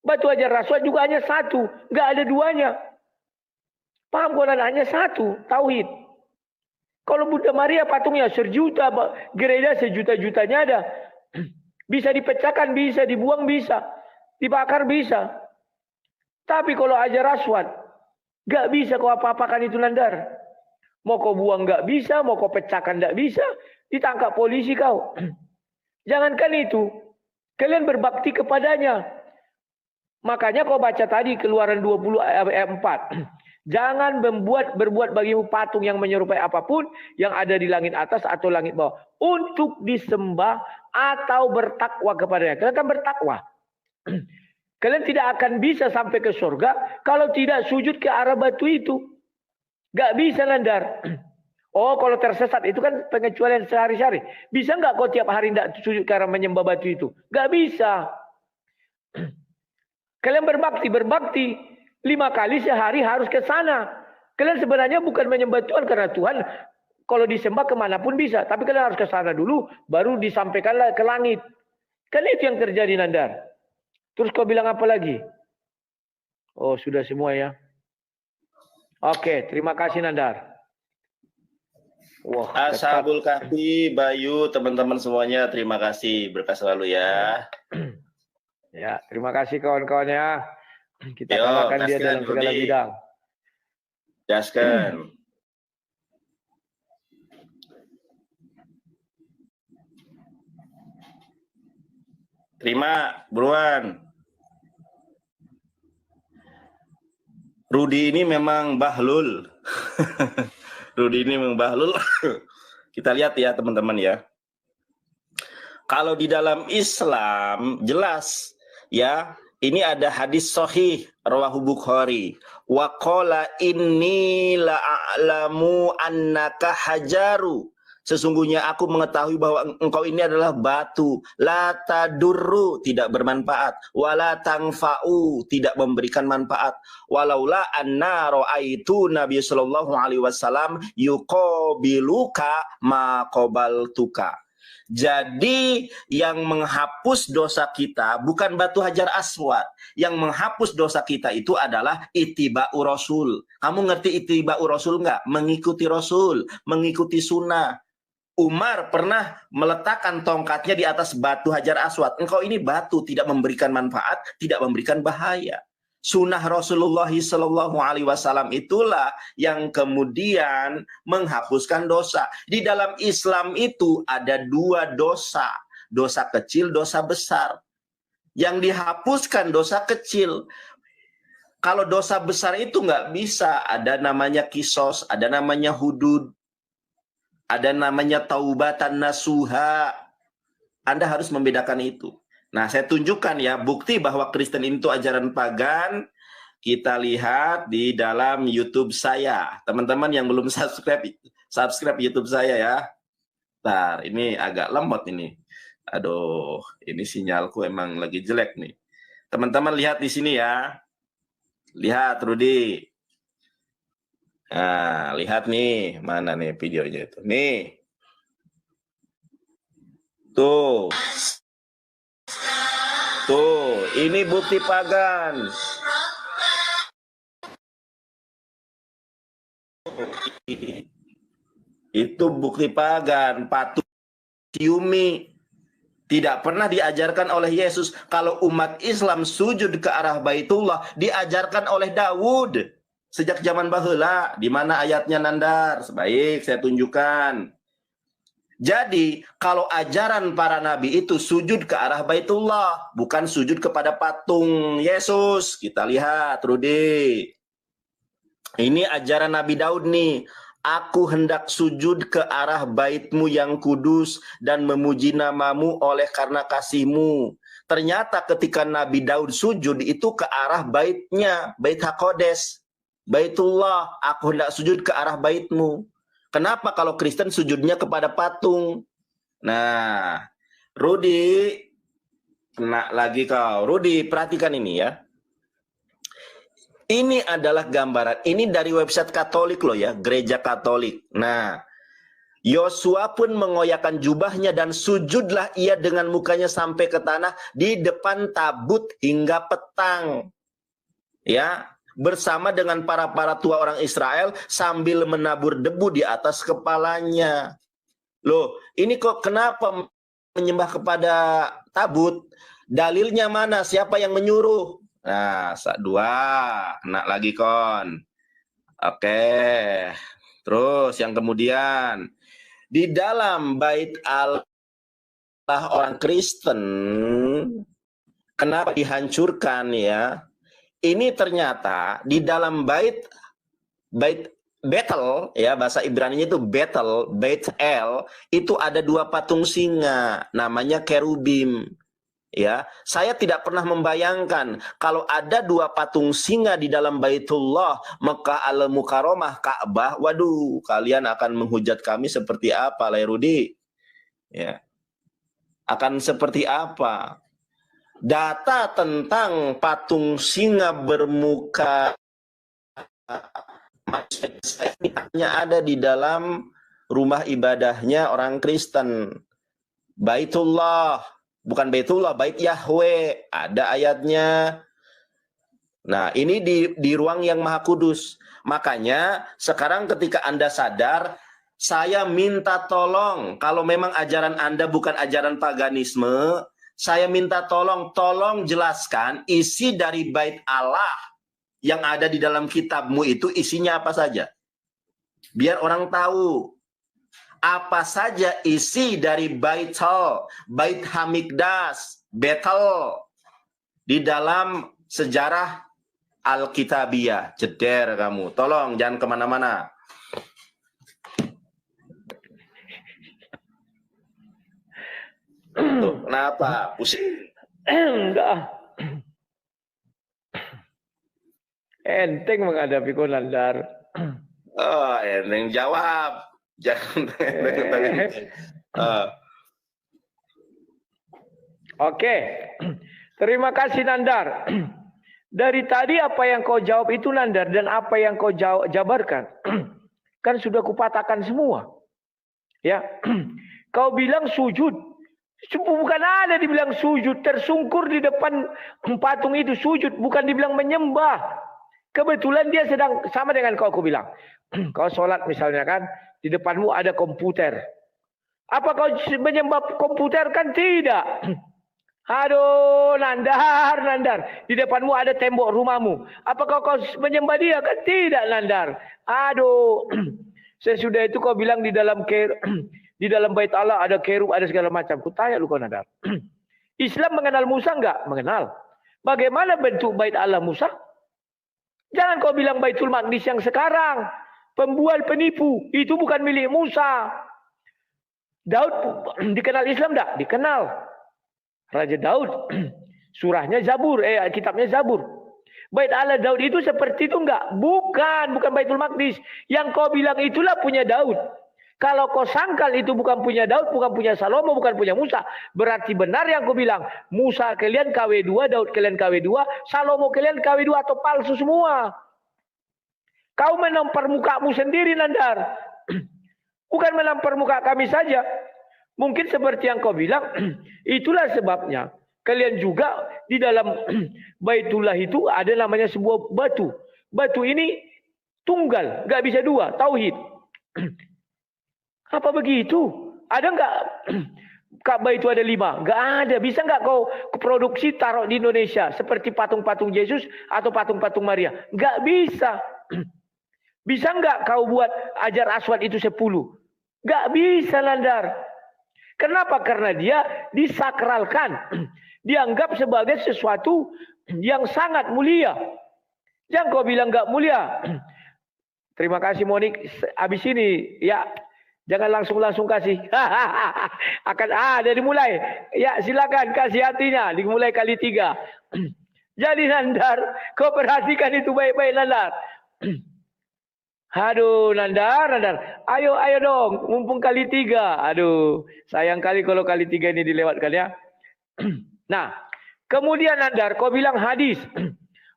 Batu ajar aswad juga hanya satu, nggak ada duanya. Paham kau, hanya satu, tauhid. Kalau Buddha Maria patungnya sejuta, gereja sejuta-jutanya ada. Bisa dipecahkan, bisa dibuang, bisa dibakar, bisa. Tapi kalau ajar aswad, nggak bisa kau apa-apakan itu, Nandar. Mau kau buang nggak bisa, mau kau pecahkan nggak bisa, ditangkap polisi kau. Jangankan itu, kalian berbakti kepadanya. Makanya kau baca tadi Keluaran 20 ayat 4. Jangan berbuat bagimu patung yang menyerupai apapun yang ada di langit atas atau langit bawah. Untuk disembah atau bertakwa kepadanya. Kalian kan bertakwa. Kalian tidak akan bisa sampai ke surga kalau tidak sujud ke arah batu itu. Gak bisa, Nandar. Oh, kalau tersesat itu kan pengecualian sehari-hari. Bisa nggak kau tiap hari tidak sujud ke arah menyembah batu itu? Gak bisa. Kalian berbakti. 5 kali sehari harus ke sana. Kalian sebenarnya bukan menyembah Tuhan karena Tuhan kalau disembah kemanapun bisa. Tapi kalian harus ke sana dulu, baru disampaikanlah ke langit. Kan itu yang terjadi, Nandar. Terus kau bilang apa lagi? Oh, sudah semua ya. Oke, terima kasih, Nandar. Wah, Ashabul Kahfi, Bayu, teman-teman semuanya, terima kasih. Berkah selalu ya. Ya, terima kasih kawan-kawannya. Kita kalahkan dia dalam segala bidang. Gaskan. Terima, buruan. Rudi ini memang bahlul. Rudi ini memang bahlul. Kita lihat ya teman-teman ya. Kalau di dalam Islam jelas ya, ini ada hadis sahih rawahu Bukhari. Wa qala inni la'alamu annaka hajaru. Sesungguhnya aku mengetahui bahwa engkau ini adalah batu. La tadurru, tidak bermanfaat. Wala tangfa'u, tidak memberikan manfaat. Walaula anna ra'aitu Nabi sallallahu alaihi wasallam yuqabiluka ma qabaltuka. Jadi yang menghapus dosa kita bukan batu hajar aswad. Yang menghapus dosa kita itu adalah ittiba'u rasul. Kamu ngerti ittiba'u rasul nggak? Mengikuti rasul, mengikuti sunnah. Umar pernah meletakkan tongkatnya di atas batu hajar aswad. Engkau ini batu, tidak memberikan manfaat, tidak memberikan bahaya. Sunnah Rasulullah SAW itulah yang kemudian menghapuskan dosa. Di dalam Islam itu ada dua dosa. Dosa kecil, dosa besar. Yang dihapuskan dosa kecil. Kalau dosa besar itu nggak bisa. Ada namanya kisos, ada namanya hudud. Ada namanya taubatan nasuha. Anda harus membedakan itu. Nah, saya tunjukkan ya bukti bahwa Kristen itu ajaran pagan. Kita lihat di dalam YouTube saya. Teman-teman yang belum subscribe YouTube saya ya. Bentar, ini agak lemot ini. Aduh, ini sinyalku emang lagi jelek nih. Teman-teman lihat di sini ya. Lihat Rudi. Nah, lihat nih, mana nih videonya itu. Nih. Tuh. Tuh, ini bukti pagan. Itu bukti pagan, patung ciumi. Tidak pernah diajarkan oleh Yesus. Kalau umat Islam sujud ke arah Baitullah, diajarkan oleh Daud. Sejak zaman baheula, di mana ayatnya Nandar? Baik, saya tunjukkan. Jadi, kalau ajaran para nabi itu sujud ke arah Baitullah, bukan sujud kepada patung Yesus. Kita lihat, Rudi. Ini ajaran Nabi Daud nih. Aku hendak sujud ke arah baitmu yang kudus dan memuji namamu oleh karena kasihmu. Ternyata ketika Nabi Daud sujud itu ke arah baitnya, bait Haqodes. Baitullah, aku hendak sujud ke arah baitmu. Kenapa kalau Kristen sujudnya kepada patung? Nah, Rudi, kena lagi kau. Rudi, perhatikan ini ya. Ini adalah gambaran, ini dari website Katolik loh ya, gereja Katolik. Nah, Yosua pun mengoyakkan jubahnya dan sujudlah ia dengan mukanya sampai ke tanah di depan tabut hingga petang. Ya, bersama dengan para tua orang Israel sambil menabur debu di atas kepalanya. Loh, ini kok kenapa menyembah kepada tabut? Dalilnya mana? Siapa yang menyuruh? Nah, dua, kena lagi kon. Oke, terus yang kemudian di dalam bait Allah orang Kristen, kenapa dihancurkan ya? Ini ternyata di dalam bait Betel ya, bahasa Ibrani-nya itu Betel, Beit El, itu ada dua patung singa, namanya kerubim. Ya, saya tidak pernah membayangkan kalau ada dua patung singa di dalam Baitullah, Mekah Al-Mukarramah, Ka'bah. Waduh, kalian akan menghujat kami seperti apa, Lairudi? Ya. Akan seperti apa? Data tentang patung singa bermuka ini hanya ada di dalam rumah ibadahnya orang Kristen. Baitullah, bukan Baitullah, Bait Yahweh, ada ayatnya. Nah, ini di ruang yang maha kudus. Makanya sekarang ketika Anda sadar, saya minta tolong, kalau memang ajaran Anda bukan ajaran paganisme, saya minta tolong jelaskan isi dari bait Allah yang ada di dalam kitabmu itu isinya apa saja. Biar orang tahu apa saja isi dari Baitul, Bait Hamikdas, Betel di dalam sejarah Alkitabiyah. Jeder kamu. Tolong jangan kemana-mana. Tuh, kenapa? Pusing? Enggak. Enteng menghadapi Konandar. Oh, enteng jawab. Jangan Oke. Terima kasih Nandar. Dari tadi apa yang kau jawab itu Nandar dan apa yang kau jabarkan kan sudah kupatahkan semua. Ya. Kau bilang sujud. Bukan ada dibilang sujud, tersungkur di depan patung itu sujud, bukan dibilang menyembah. Kebetulan dia sedang sama dengan kau bilang. Kau sholat misalnya kan, di depanmu ada komputer. Apa kau menyembah komputer? Kan tidak. Aduh, Nandar. Di depanmu ada tembok rumahmu. Apakah kau menyembah dia? Kan tidak, Nandar. Aduh. Sesudah itu kau bilang di dalam bait Allah ada kerub, ada segala macam. Kutanya lu kau Nandar. Islam mengenal Musa enggak? Mengenal. Bagaimana bentuk bait Allah Musa? Jangan kau bilang Baitul Maqdis yang sekarang. Pembual penipu. Itu bukan milik Musa. Daud dikenal Islam enggak? Dikenal. Raja Daud. Surahnya Zabur. Kitabnya Zabur. Bait Allah Daud itu seperti itu enggak? Bukan Baitul Maqdis. Yang kau bilang itulah punya Daud. Kalau kau sangkal itu bukan punya Daud, bukan punya Salomo, bukan punya Musa, berarti benar yang kau bilang. Musa kalian KW2, Daud kalian KW2, Salomo kalian KW2 atau palsu semua. Kau menampar mukamu sendiri, Nandar. Bukan menampar muka kami saja. Mungkin seperti yang kau bilang, itulah sebabnya. Kalian juga di dalam Baitullah itu ada namanya sebuah batu. Batu ini tunggal, nggak bisa dua, tauhid. Apa begitu? Ada nggak Ka'bah itu ada 5? Nggak ada. Bisa nggak kau produksi taruh di Indonesia seperti patung-patung Yesus atau patung-patung Maria? Nggak bisa. Bisa nggak kau buat Hajar Aswad itu 10? Nggak bisa, Nandar. Kenapa? Karena dia disakralkan. Dianggap sebagai sesuatu yang sangat mulia. Jangan kau bilang nggak mulia. Terima kasih Monik. Habis ini ya. Jangan langsung kasih. Akan dari mulai. Ya silakan kasih hatinya. Dimulai kali 3. Jadi Nandar, kau perhatikan itu baik-baik Nandar. Aduh Nandar. Ayo dong. Mumpung kali 3. Aduh. Sayang kali kalau kali 3 ini dilewatkan ya. Nah. Kemudian Nandar, kau bilang hadis.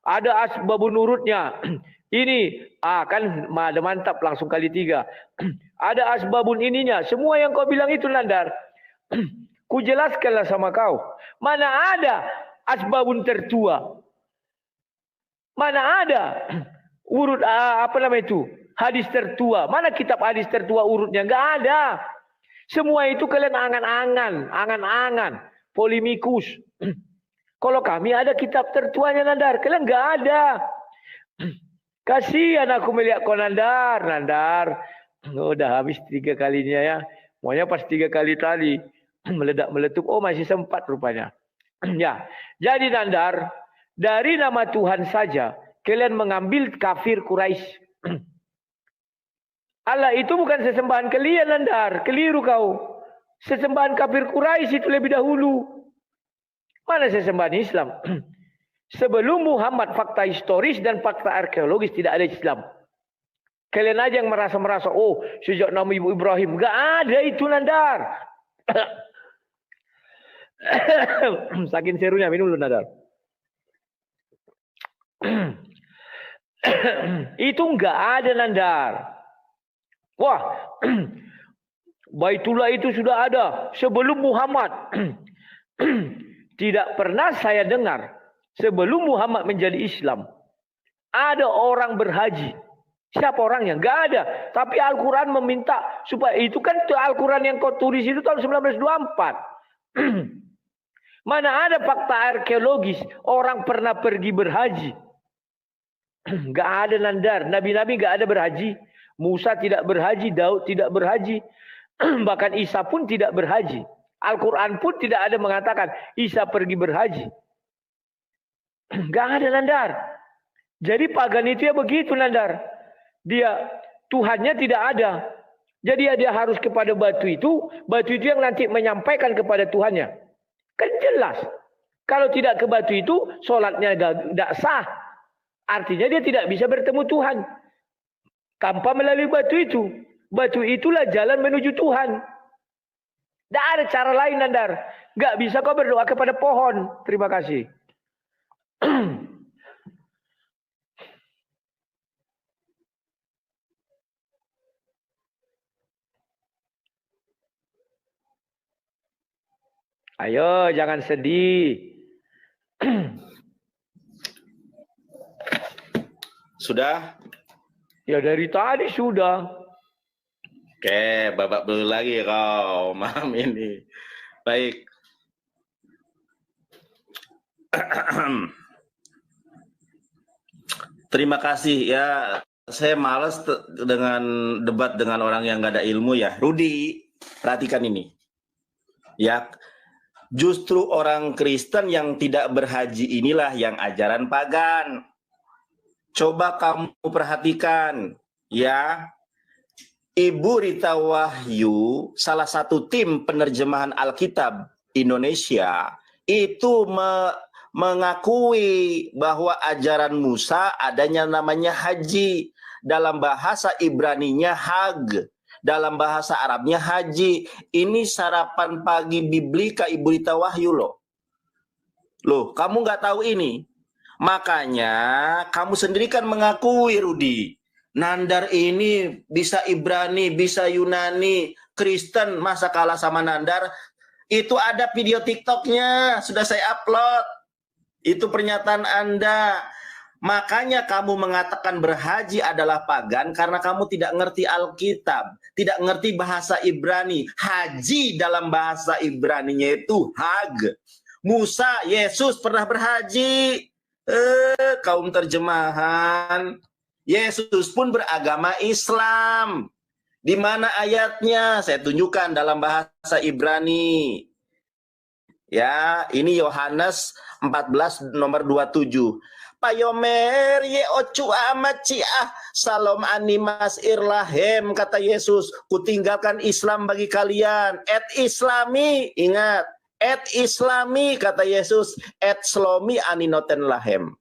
Ada asbabun nurutnya. Ini kan mantap langsung kali 3. Ada asbabun ininya. Semua yang kau bilang itu Nandar. Ku jelaskanlah sama kau. Mana ada asbabun tertua? Mana ada urut hadis tertua? Mana kitab hadis tertua urutnya? Enggak ada. Semua itu kalian angan-angan, polemikus. Kalau kami ada kitab tertuanya Nandar, kalian enggak ada. Kasihan aku melihat kau Nandar. Udah habis 3 kalinya ya. Maunya pas 3 kali tadi. Meledak-meletup. Oh masih sempat rupanya. Ya. Jadi Nandar. Dari nama Tuhan saja. Kalian mengambil kafir Quraisy. Allah itu bukan sesembahan kalian Nandar. Keliru kau. Sesembahan kafir Quraisy itu lebih dahulu. Mana sesembahan Islam? Sebelum Muhammad fakta historis dan fakta arkeologis tidak ada Islam. Kalian aja yang merasa-merasa, oh sejak Nabi Ibrahim. Enggak ada itu Nandar. Saking serunya, minum dulu Nandar. Itu enggak ada Nandar. Wah, Baitullah itu sudah ada sebelum Muhammad. Tidak pernah saya dengar sebelum Muhammad menjadi Islam ada orang berhaji. Siapa orangnya? Enggak ada. Tapi Al-Quran meminta supaya itu kan Al-Quran yang kau tulis itu tahun 1924. Mana ada fakta arkeologis orang pernah pergi berhaji? Enggak ada Nandar. Nabi-nabi enggak ada berhaji. Musa tidak berhaji, Daud tidak berhaji. Bahkan Isa pun tidak berhaji. Al-Quran pun tidak ada mengatakan Isa pergi berhaji. Enggak ada Nandar. Jadi pagan itu ya begitu, Nandar. Dia Tuhannya tidak ada. Jadi ya dia harus kepada batu itu yang nanti menyampaikan kepada Tuhannya. Kan jelas. Kalau tidak ke batu itu, sholatnya tidak sah. Artinya dia tidak bisa bertemu Tuhan. Tanpa melalui batu itu. Batu itulah jalan menuju Tuhan. Tidak ada cara lain, Nandar. Nggak bisa kau berdoa kepada pohon. Terima kasih. Ayo, jangan sedih. Sudah? Ya dari tadi sudah. Oke, babak belum lagi kau, malam ini. Baik. Terima kasih ya. Saya malas dengan debat dengan orang yang nggak ada ilmu ya. Rudi, perhatikan ini. Ya, justru orang Kristen yang tidak berhaji inilah yang ajaran pagan. Coba kamu perhatikan, ya. Ibu Rita Wahyu, salah satu tim penerjemahan Alkitab Indonesia, itu mengakui bahwa ajaran Musa adanya namanya haji. Dalam bahasa Ibraninya hag. Dalam bahasa Arabnya haji. Ini sarapan pagi biblika Ibu Rita Wahyu loh. Loh, kamu nggak tahu ini? Makanya kamu sendiri kan mengakui, Rudi. Nandar ini bisa Ibrani, bisa Yunani, Kristen, masa kalah sama Nandar? Itu ada video TikToknya, sudah saya upload. Itu pernyataan Anda. Makanya kamu mengatakan berhaji adalah pagan karena kamu tidak ngerti Alkitab, tidak ngerti bahasa Ibrani. Haji dalam bahasa Ibraninya itu hag. Musa, Yesus pernah berhaji. Kaum terjemahan. Yesus pun beragama Islam. Di mana ayatnya? Saya tunjukkan dalam bahasa Ibrani. Ya, ini Yohanes 14 nomor 27. Payomer ye ocu amat ciah salom animas irlahem, kata Yesus, kutinggalkan Islam bagi kalian. Et islami, ingat, et islami, kata Yesus, et slomi aninoten lahem.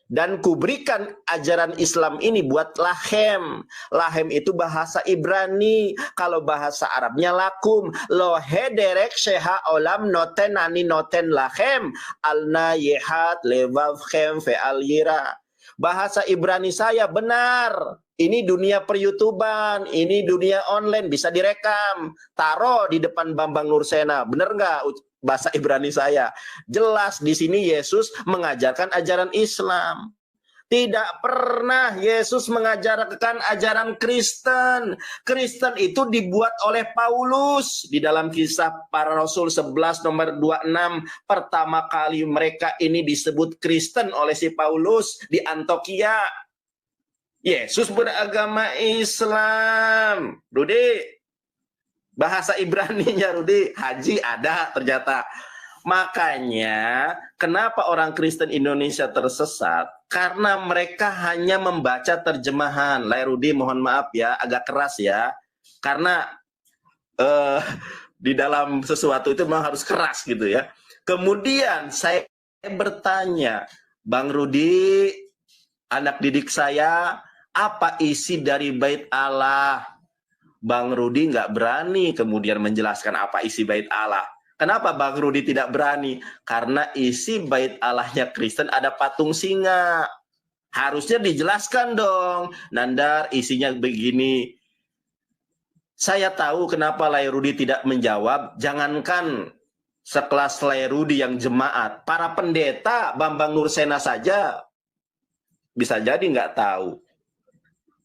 Dan kuberikan ajaran Islam ini buat lahem. Lahem itu bahasa Ibrani. Kalau bahasa Arabnya lakum. Lohe derek sheha olam noten ani noten lahem. Alna yehat levavchem fe'al yira. Bahasa Ibrani saya benar. Ini dunia per-YouTuban. Ini dunia online. Bisa direkam. Taruh di depan Bambang Nursena. Benar nggak? Bahasa Ibrani saya jelas di sini Yesus mengajarkan ajaran Islam. Tidak pernah Yesus mengajarkan ajaran Kristen. Kristen itu dibuat oleh Paulus di dalam Kisah Para Rasul 11 nomor 26. Pertama kali mereka ini disebut Kristen oleh si Paulus di Antioquia. Yesus beragama Islam. Rudi, bahasa Ibraninya Rudi, haji ada ternyata. Makanya kenapa orang Kristen Indonesia tersesat? Karena mereka hanya membaca terjemahan. Lai Rudi, mohon maaf ya, agak keras ya. Karena di dalam sesuatu itu memang harus keras gitu ya. Kemudian saya bertanya, Bang Rudi, anak didik saya, apa isi dari Bait Allah? Bang Rudi nggak berani kemudian menjelaskan apa isi Bait Allah. Kenapa Bang Rudi tidak berani? Karena isi Bait Allahnya Kristen ada patung singa. Harusnya dijelaskan dong. Nandar, isinya begini. Saya tahu kenapa Lai Rudi tidak menjawab. Jangankan sekelas Lai Rudi yang jemaat. Para pendeta Bambang Nursena saja bisa jadi nggak tahu.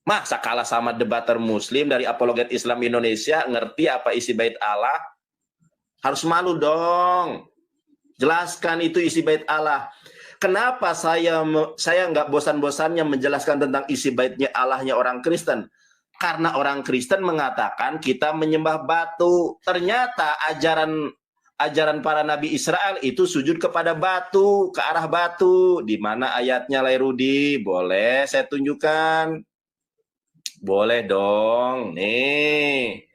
Masa kalah sama debater muslim dari Apologet Islam Indonesia, ngerti apa isi Bait Allah? Harus malu dong. Jelaskan itu isi Bait Allah. Kenapa saya nggak bosan-bosannya menjelaskan tentang isi Baitnya Allahnya orang Kristen? Karena orang Kristen mengatakan kita menyembah batu. Ternyata ajaran ajaran para nabi Israel itu sujud kepada batu, ke arah batu. Di mana ayatnya, Lairudi? Boleh saya tunjukkan? Boleh dong. Nih.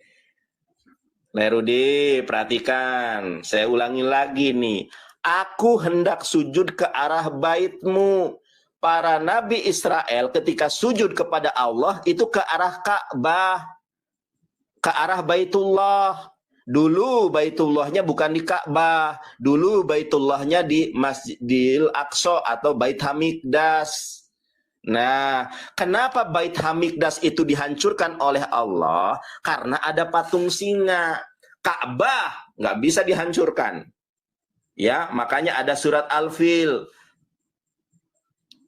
Lairudi, perhatikan. Saya ulangi lagi nih. Aku hendak sujud ke arah baitmu. Para nabi Israel ketika sujud kepada Allah itu ke arah Ka'bah. Ke arah Baitullah. Dulu Baitullahnya bukan di Ka'bah. Dulu Baitullahnya di Masjidil Aqsa atau Bait Hamikdas. Nah, kenapa Bait Hamikdas itu dihancurkan oleh Allah? Karena ada patung singa. Ka'bah nggak bisa dihancurkan. Ya, makanya ada surat Al-Fil.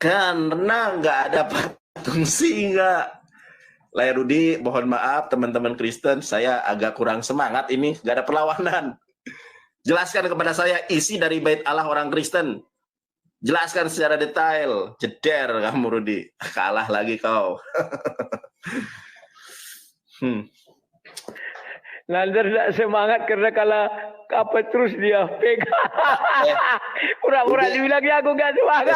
Karena nggak ada patung singa. Lairudi, mohon maaf teman-teman Kristen, saya agak kurang semangat ini, gak ada perlawanan. Jelaskan kepada saya isi dari bait Allah orang Kristen. Jelaskan secara detail. Jeder kamu Rudi, kalah lagi kau. Nandar tidak semangat karena kalau apa terus dia pegang. Pura-pura dibilang ya aku gak semangat.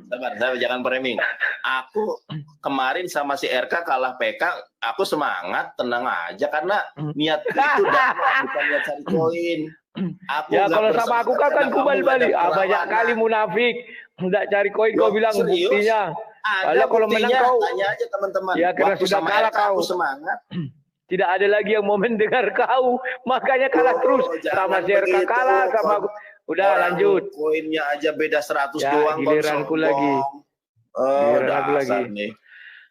Sabar, jangan framing. Aku kemarin sama si RK kalah PK, aku semangat, tenang aja karena niat itu bukan niat cari poin. Ya kalau sama aku kan kubal-balik. Banyak kali munafik, tidak cari koin. Kau bilang serius? Buktinya. Ada kalau menang kau, tanya aja teman-teman. Ya karena waktu sudah sama kalah RK, kau. aku semangat. Tidak ada lagi yang mau mendengar kau, makanya kalah terus. Sama si RK kalah, sama aku. Udah lanjut. Koinnya aja beda 100 ya, doang. Giliranku lagi. Giliran aku lagi. Nih.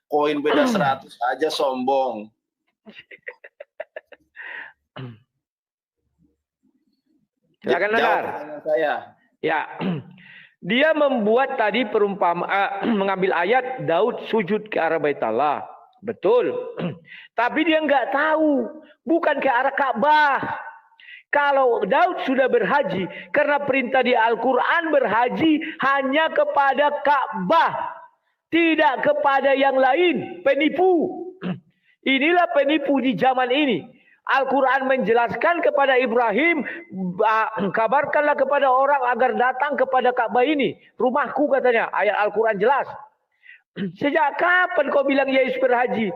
Koin beda 100 aja sombong. Silakan Nandar. Saya. Ya. Dia membuat tadi mengambil ayat Daud sujud ke arah Bait Allah. Betul. Tapi dia nggak tahu. Bukan ke arah Ka'bah. Kalau Daud sudah berhaji. Karena perintah di Al-Quran berhaji hanya kepada Ka'bah. Tidak kepada yang lain. Penipu. Inilah penipu di zaman ini. Al-Quran menjelaskan kepada Ibrahim. Kabarkanlah kepada orang agar datang kepada Ka'bah ini. Rumahku katanya. Ayat Al-Quran jelas. Sejak kapan kau bilang Yesus berhaji?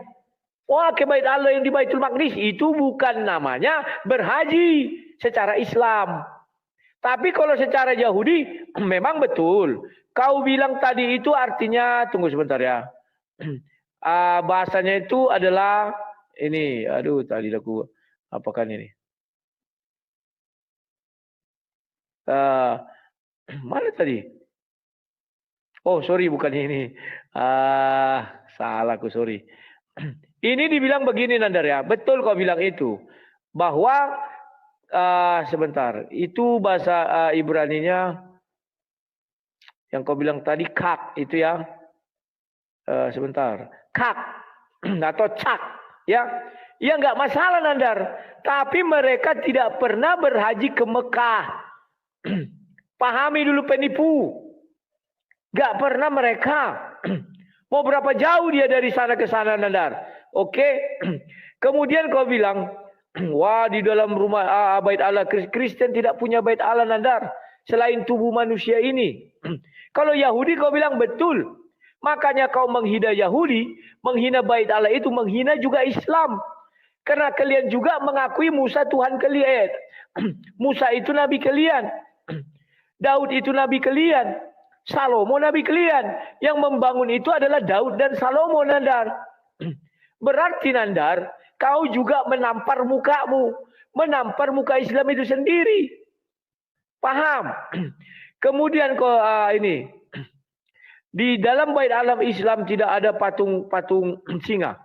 Wah, ke Bait Allah yang di Baitul Maqdis itu bukan namanya berhaji secara Islam. Tapi kalau secara Yahudi memang betul. Kau bilang tadi itu artinya, tunggu sebentar ya. Bahasanya itu adalah ini, aduh tadi aku apakan ini? Mana tadi? Oh, sorry, bukan ini. Salah aku, sorry. Ini dibilang begini, Nandar ya. Betul kau bilang itu. Bahwa, sebentar. Itu bahasa Ibraninya, yang kau bilang tadi, kak. Itu ya. Sebentar. Kak. Atau cak. Ya. Ya nggak masalah, Nandar. Tapi mereka tidak pernah berhaji ke Mekah. Pahami dulu penipu. Gak pernah mereka. Mau berapa jauh dia dari sana ke sana, Nandar? Oke. Kemudian kau bilang, wah di dalam rumah Bait Allah, Kristen tidak punya Bait Allah, Nandar. Selain tubuh manusia ini. Kalau Yahudi kau bilang betul. Makanya kau menghina Yahudi, menghina Bait Allah itu, menghina juga Islam. Karena kalian juga mengakui Musa Tuhan kalian. Musa itu nabi kalian. Daud itu nabi kalian. Salomo nabi kalian. Yang membangun itu adalah Daud dan Salomo, Nandar. Berarti, Nandar, kau juga menampar mukamu. Menampar muka Islam itu sendiri. Paham? Kemudian kau ini. Di dalam Bait alam Islam tidak ada patung singa.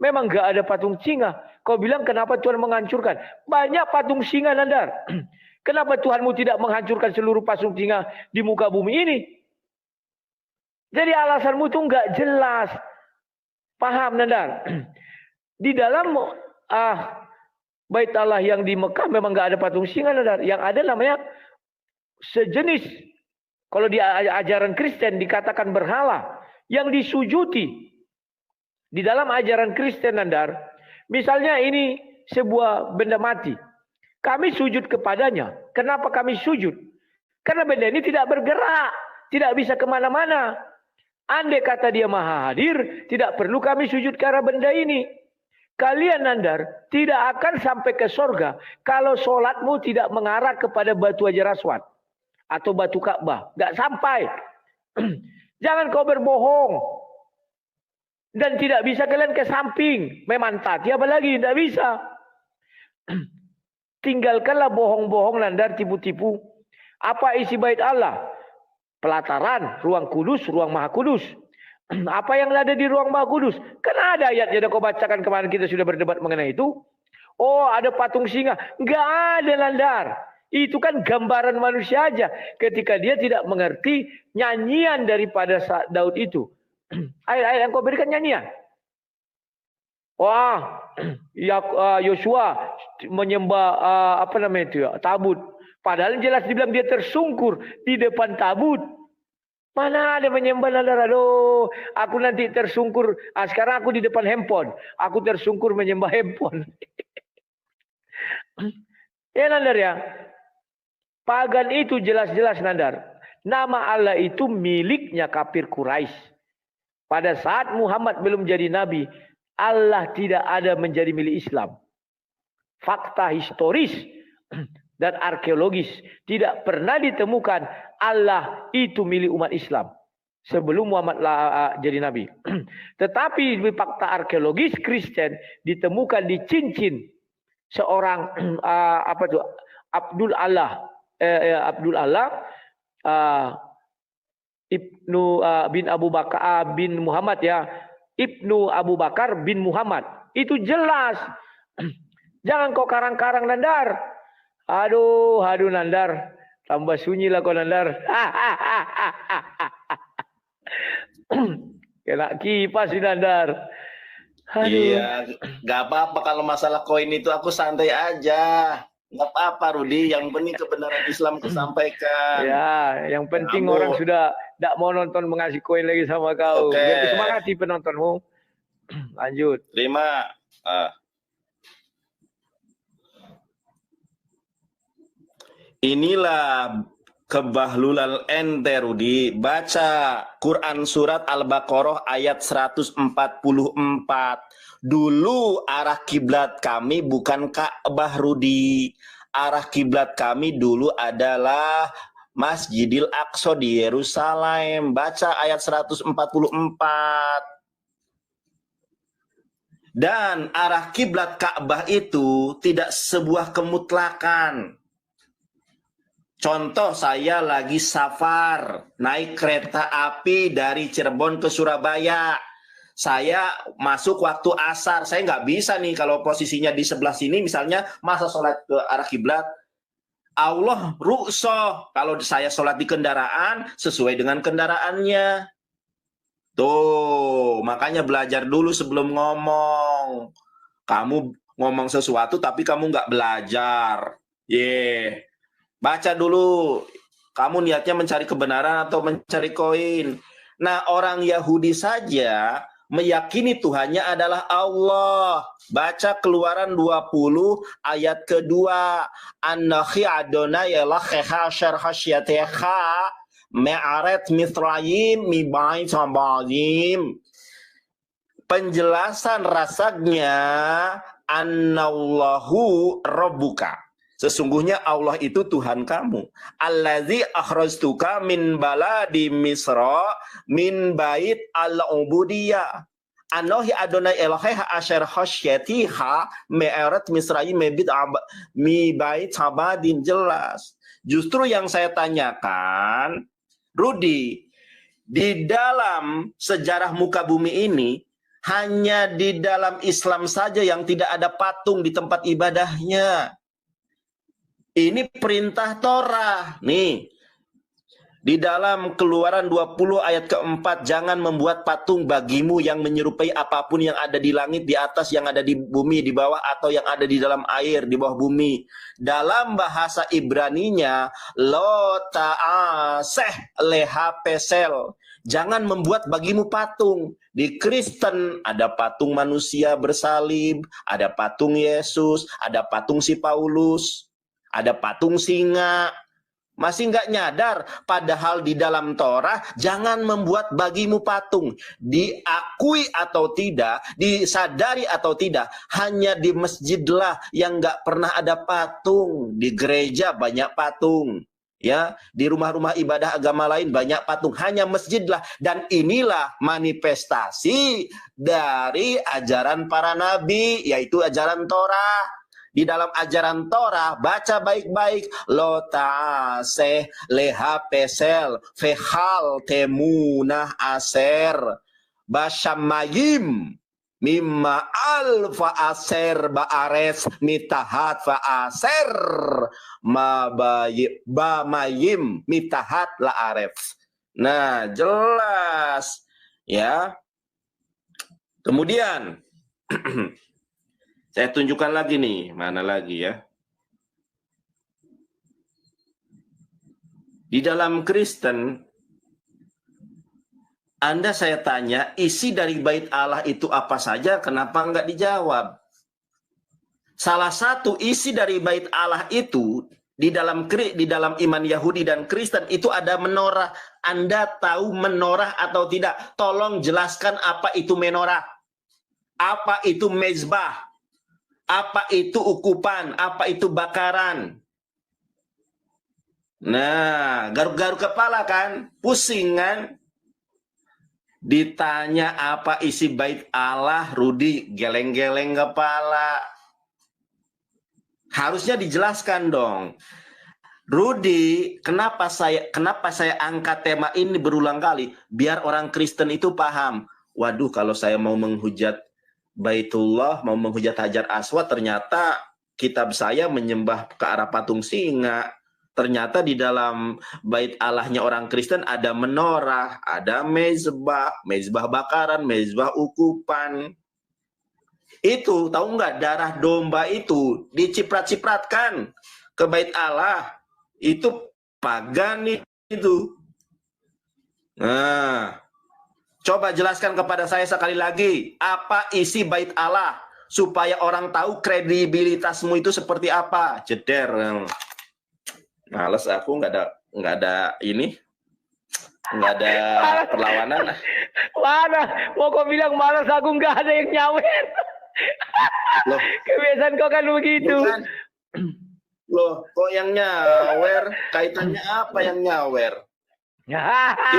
Memang enggak ada patung singa. Kau bilang kenapa Tuhan menghancurkan? Banyak patung singa, Nandar. Kenapa Tuhanmu tidak menghancurkan seluruh patung singa di muka bumi ini? Jadi alasanmu itu enggak jelas. Paham, Nandar? Di dalam Bait Allah yang di Mekah memang enggak ada patung singa, Nandar. Yang ada namanya sejenis. Kalau di ajaran Kristen dikatakan berhala yang disujuti. Di dalam ajaran Kristen, Nandar, misalnya ini sebuah benda mati. Kami sujud kepadanya. Kenapa kami sujud? Karena benda ini tidak bergerak, tidak bisa kemana-mana. Andai kata dia maha hadir, tidak perlu kami sujud karena benda ini. Kalian Nandar tidak akan sampai ke sorga kalau sholatmu tidak mengarah kepada batu Hajar Aswad atau batu Ka'bah. Nggak sampai. Jangan kau berbohong. Dan tidak bisa kalian ke samping. Memantati apalagi, tidak bisa. Tinggalkanlah bohong-bohong Nandar, tipu-tipu. Apa isi bait Allah? Pelataran, ruang kudus, ruang maha kudus. Apa yang ada di ruang maha kudus? Kan ada ayatnya, kau bacakan kemarin kita sudah berdebat mengenai itu. Oh, ada patung singa. Enggak ada Nandar. Itu kan gambaran manusia aja. Ketika dia tidak mengerti nyanyian daripada Daud itu. Ayat-ayat yang kau berikan nyanyian. Wah, Yosua menyembah apa namanya itu ya, tabut. Padahal jelas dibilang dia tersungkur di depan tabut. Mana ada menyembah Nandar? Aduh, aku nanti tersungkur. Sekarang aku di depan handphone. Aku tersungkur menyembah handphone. Ya Nandar ya. Pagan itu jelas-jelas Nandar. Nama Allah itu miliknya kafir Quraisy. Pada saat Muhammad belum jadi nabi, Allah tidak ada menjadi milik Islam. Fakta historis dan arkeologis tidak pernah ditemukan Allah itu milik umat Islam sebelum Muhammad jadi nabi. Tetapi di fakta arkeologis Kristen ditemukan di cincin seorang Abdul Allah Ibnu bin Abu Bakar bin Muhammad ya. Ibnu Abu Bakar bin Muhammad. Itu jelas. Jangan kau karang-karang Nandar. Aduh Nandar. Tambah sunyi lah kau Nandar. Kena kipas di Nandar. Aduh. Iya, gak apa-apa kalau masalah koin itu aku santai aja. Gak apa-apa Rudi, yang penting kebenaran Islam kesampaikan. Ya, yang penting orang sudah tidak mau nonton mengasih koin lagi sama kau. Oke. Terima kasih penontonmu. Lanjut. Terima. Inilah kebahlulan ente Rudi. Baca Quran surat Al-Baqarah ayat 144. Dulu arah kiblat kami bukan Ka'bah Rudi. Arah kiblat kami dulu adalah Masjidil Aqsa di Yerusalem. Baca ayat 144. Dan arah kiblat Ka'bah itu tidak sebuah kemutlakan. Contoh, saya lagi safar, naik kereta api dari Cirebon ke Surabaya. Saya masuk waktu asar, saya nggak bisa nih kalau posisinya di sebelah sini, misalnya masa sholat ke arah kiblat. Allah ruqsah kalau saya sholat di kendaraan sesuai dengan kendaraannya. Tuh, makanya belajar dulu sebelum ngomong. Kamu ngomong sesuatu tapi kamu nggak belajar. Baca dulu, kamu niatnya mencari kebenaran atau mencari koin. Nah, orang Yahudi saja meyakini Tuhannya adalah Allah. Baca Keluaran 20 ayat kedua. Annahi Adonai Elohecha asher hasyatecha me'aret Mitzrayim mibai sabadim. Penjelasan rasanya Annallahu Rabbuka. Sesungguhnya Allah itu Tuhan kamu. Allazi akhrajtuka min baladi Misra min bait al-ubudiyah. Anohi Adonai Elohecha asher hasyatecha me'aret Misrayim mi bait sabadin. Jelas. Justru yang saya tanyakan, Rudi, di dalam sejarah muka bumi ini, hanya di dalam Islam saja yang tidak ada patung di tempat ibadahnya. Ini perintah Torah. Nih, di dalam Keluaran 20 ayat keempat, jangan membuat patung bagimu yang menyerupai apapun yang ada di langit, di atas, yang ada di bumi, di bawah, atau yang ada di dalam air, di bawah bumi. Dalam bahasa Ibraninya, lo ta'aseh leha pesel. Jangan membuat bagimu patung. Di Kristen ada patung manusia bersalib, ada patung Yesus, ada patung si Paulus. ada patung singa. Masih nggak nyadar, padahal di dalam Torah jangan membuat bagimu patung. Diakui atau tidak, disadari atau tidak, hanya di masjidlah yang nggak pernah ada patung. Di gereja banyak patung. Ya, di rumah-rumah ibadah agama lain banyak patung, hanya masjidlah. Dan inilah manifestasi dari ajaran para nabi, yaitu ajaran Torah. Di dalam ajaran Torah, baca baik-baik. Lo ta'aseh leha pesel fehal temunah aser bashamayim mimma alfa aser ba'ares mitahat fa'aser bamayim mitahat la'aref. Nah, jelas. Ya. Kemudian saya tunjukkan lagi nih, mana lagi ya. Di dalam Kristen, Anda saya tanya, isi dari bait Allah itu apa saja, kenapa enggak dijawab? Salah satu isi dari bait Allah itu, di dalam iman Yahudi dan Kristen, itu ada menorah. Anda tahu menorah atau tidak? Tolong jelaskan apa itu menorah. Apa itu mezbah? Apa itu ukupan? Apa itu bakaran? Nah, garuk-garuk kepala kan? Pusing kan? Ditanya apa isi bait Allah, Rudi geleng-geleng kepala. Harusnya dijelaskan dong. Rudi, kenapa saya angkat tema ini berulang kali? Biar orang Kristen itu paham. Waduh, kalau saya mau menghujat Baitullah, mau menghujat Hajar Aswad, ternyata kitab saya menyembah ke arah patung singa. Ternyata di dalam bait Allahnya orang Kristen ada menorah, ada mezbah, mezbah bakaran, mezbah ukupan. Itu, tahu nggak, darah domba itu diciprat-cipratkan ke bait Allah. Itu pagani itu. Nah, coba jelaskan kepada saya sekali lagi, apa isi bait Allah supaya orang tahu kredibilitasmu itu seperti apa. Jeder. Males aku, nggak ada ini, nggak ada perlawanan. Mana? Mau kau bilang malas, aku nggak ada yang nyawer. Loh, kebiasaan kau kan begitu. Bukan. Loh, kok yang nyawer? Kaitannya apa yang nyawer?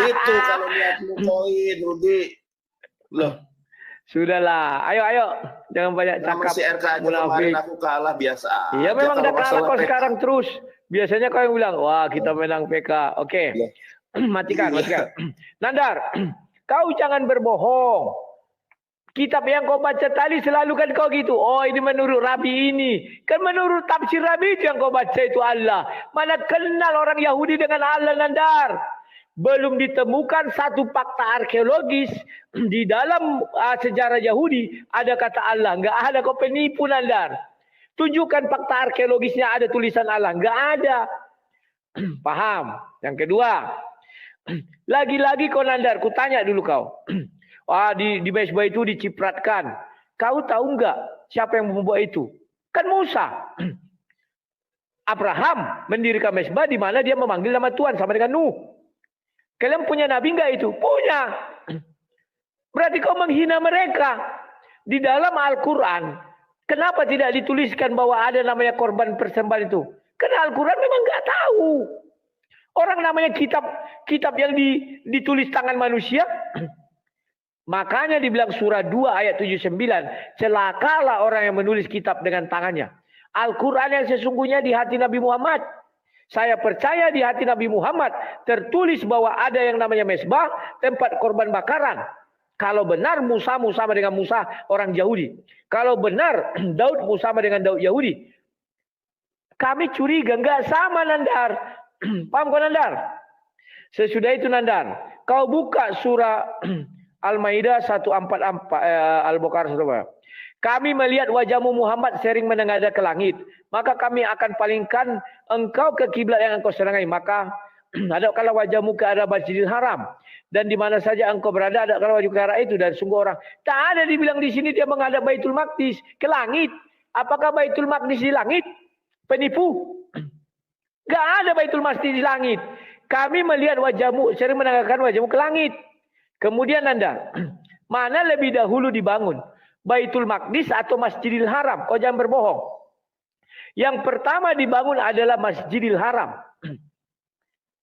Itu kalau lihatmu koin, Rudi. Loh, sudahlah. Ayo. Jangan banyak cakap. Si RK aja kemarin aku kalah biasa. Iya, memang udah kalah kau sekarang terus. Biasanya kau yang bilang, wah kita menang PK. Oke. Matikan. Nandar, kau jangan berbohong. Kitab yang kau baca tadi selalu kan kau gitu. Oh, ini menurut Rabi ini. Kan menurut tafsir Rabi itu yang kau baca itu Allah. Mana kenal orang Yahudi dengan Allah, Nandar? Belum ditemukan satu fakta arkeologis di dalam sejarah Yahudi ada kata Allah. Enggak ada, kau penipu, Nandar. Tunjukkan fakta arkeologisnya ada tulisan Allah. Enggak ada. Paham? Yang kedua, lagi-lagi kau, Nandar, ku tanya dulu kau. Di mezbah itu dicipratkan. Kau tahu enggak siapa yang membuat itu? Kan Musa. Abraham mendirikan mezbah di mana dia memanggil nama Tuhan sama dengan Nuh. Kalian punya nabi enggak itu? Punya. Berarti kau menghina mereka. Di dalam Al-Quran, kenapa tidak dituliskan bahwa ada namanya korban persembahan itu? Karena Al-Quran memang enggak tahu. Orang namanya kitab yang ditulis tangan manusia. Makanya dibilang surah 2 ayat 79. Celakalah orang yang menulis kitab dengan tangannya. Al-Quran yang sesungguhnya di hati Nabi Muhammad. Saya percaya di hati Nabi Muhammad tertulis bahwa ada yang namanya mezbah, tempat korban bakaran. Kalau benar Musa sama dengan Musa orang Yahudi. Kalau benar Daud sama dengan Daud Yahudi. Kami curiga enggak sama, Nandar. Paham kau, Nandar? Sesudah itu, Nandar, kau buka surah Al-Maidah 144, Al-Baqarah 1. Kami melihat wajahmu Muhammad sering menengadah ke langit. Maka kami akan palingkan engkau ke kiblat yang engkau senangi. Maka hadapkanlah wajahmu ke arah Masjidil Haram. Dan di mana saja engkau berada, hadapkanlah wajah ke arah itu. Dan sungguh orang, tak ada dibilang di sini dia menghadap Baitul Maqdis ke langit. Apakah Baitul Maqdis di langit? penipu. Gak ada Baitul Maqdis di langit. Kami melihat wajahmu, sering menanggalkan wajahmu ke langit. Kemudian Anda, mana lebih dahulu dibangun? Baitul Maqdis atau Masjidil Haram? Kau jangan berbohong. Yang pertama dibangun adalah Masjidil Haram.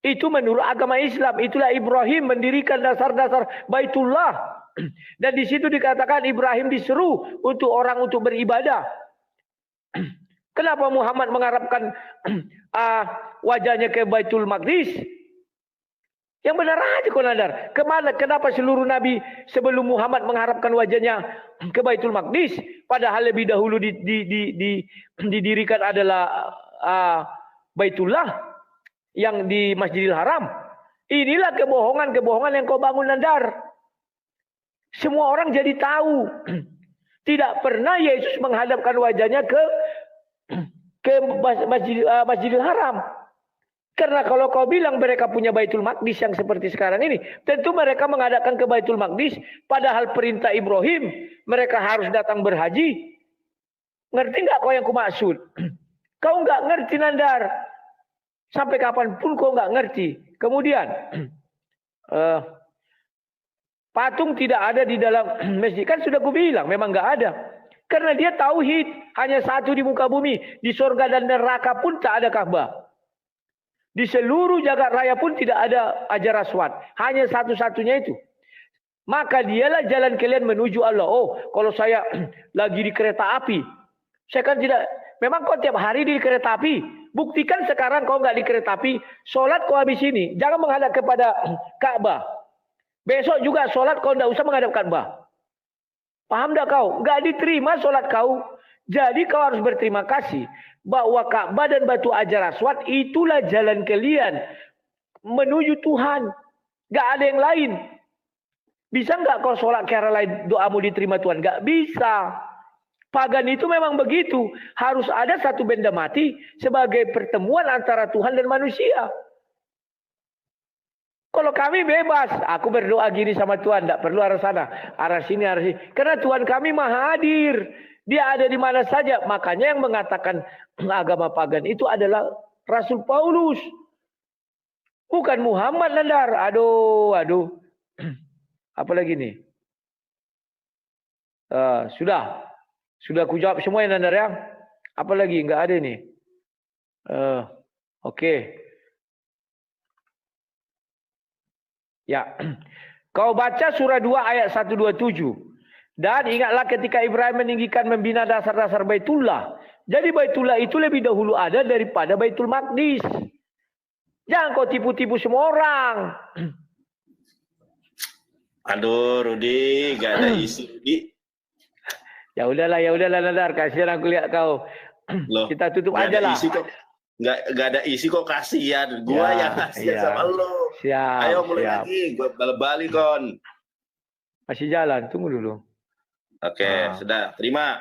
Itu menurut agama Islam. Itulah Ibrahim mendirikan dasar-dasar Baitullah. Dan di situ dikatakan Ibrahim diseru untuk orang untuk beribadah. Kenapa Muhammad mengharapkan wajahnya ke Baitul Maqdis? Yang benar aja kau Nadar. Kenapa seluruh Nabi sebelum Muhammad mengharapkan wajahnya ke Baitul Maqdis? Padahal lebih dahulu didirikan adalah Baitullah yang di Masjidil Haram. Inilah kebohongan-kebohongan yang kau bangun Nadar. Semua orang jadi tahu. Tidak pernah Yesus menghadapkan wajahnya ke Masjidil Haram. Karena kalau kau bilang mereka punya Baitul Maqdis yang seperti sekarang ini, tentu mereka mengadakan ke Baitul Maqdis, padahal perintah Ibrahim mereka harus datang berhaji. Ngerti nggak kau yang kumaksud? Kau nggak ngerti Nandar. Sampai kapanpun kau nggak ngerti. Kemudian patung tidak ada di dalam masjid. Kan sudah kubilang memang nggak ada. Karena dia tauhid, hanya satu di muka bumi. Di surga dan neraka pun tak ada Ka'bah. Di seluruh jagat raya pun tidak ada Hajar Aswad. Hanya satu-satunya itu. Maka dialah jalan kalian menuju Allah. Oh, kalau saya lagi di kereta api. Saya kan tidak. Memang kau tiap hari di kereta api. Buktikan sekarang kau nggak di kereta api. Sholat kau habis ini. Jangan menghadap kepada Ka'bah. Besok juga sholat kau tidak usah menghadap Ka'bah. Paham tak kau? Nggak diterima sholat kau. Jadi kau harus berterima kasih. Bahwa Ka'bah dan batu Hajar Aswad itulah jalan kalian menuju Tuhan. Gak ada yang lain. Bisa nggak kau sholat ke arah lain doamu diterima Tuhan? Gak bisa. Pagan itu memang begitu. Harus ada satu benda mati sebagai pertemuan antara Tuhan dan manusia. Kalau kami bebas, aku berdoa gini sama Tuhan, tidak perlu arah sana, arah sini, arah sini. Karena Tuhan kami maha hadir. Dia ada di mana saja. Makanya yang mengatakan agama pagan itu adalah Rasul Paulus. Bukan Muhammad Nandar. Aduh. Apa lagi nih? Sudah aku jawab semua ya Nandar ya. Apa lagi? Enggak ada nih. Oke. Ya. Kau baca surah 2 ayat 127. Dan ingatlah ketika Ibrahim meninggikan membina dasar-dasar Baitullah. Jadi Baitullah itu lebih dahulu ada daripada Baitul Maqdis. Jangan kau tipu-tipu semua orang. Aduh, Rudi, gak ada isi, Rudi. Ya udahlah Nadar, kasihan aku lihat kau. Loh, kita tutup aja lah. Gak ada isi kok, kasihan. Gua yang kasihan sama lo. Siap. Ayo mulai lagi, gua balik kon. Masih jalan, tunggu dulu. Oke, sudah. Terima.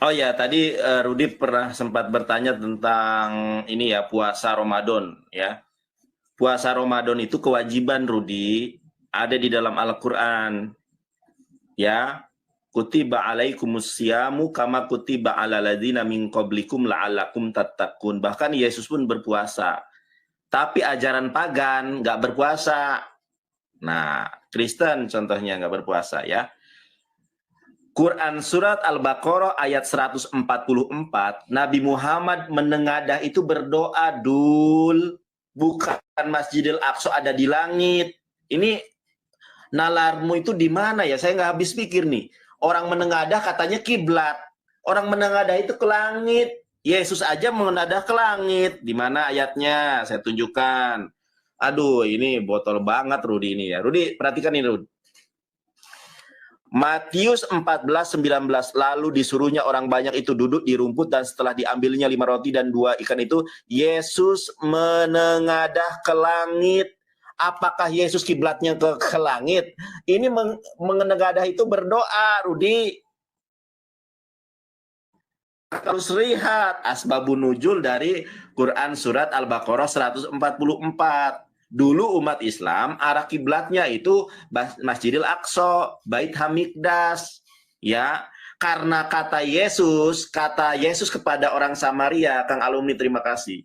Oh ya, tadi Rudi pernah sempat bertanya tentang ini ya, puasa Ramadan ya. Puasa Ramadan itu kewajiban Rudi, ada di dalam Al-Qur'an. Ya. Kutiba alaikumus siyamu kama kutiba alal ladzina min qablikum la'allakum tattaqun. Bahkan Yesus pun berpuasa. Tapi ajaran pagan nggak berpuasa. Nah, Kristen contohnya nggak berpuasa ya. Quran surat Al-Baqarah ayat 144, Nabi Muhammad menengadah itu berdoa, Dul, bukan Masjidil Aqsa ada di langit. Ini nalarmu itu di mana ya? Saya nggak habis pikir nih. Orang menengadah katanya kiblat. Orang menengadah itu ke langit. Yesus aja menengadah ke langit. Di mana ayatnya? Saya tunjukkan. Aduh, ini botol banget Rudi ini ya. Rudi, perhatikan ini Rudi. Matius 14:19, lalu disuruhnya orang banyak itu duduk di rumput dan setelah diambilnya 5 roti dan 2 ikan itu, Yesus menengadah ke langit. Apakah Yesus kiblatnya ke langit? Ini menengadah itu berdoa, Rudi. Harus lihat asbabun nuzul dari Quran surat Al-Baqarah 144. Dulu umat Islam arah kiblatnya itu Masjidil Aqsa, Bait Hamikdas, ya. Karena kata Yesus kepada orang Samaria, Kang Alumni terima kasih.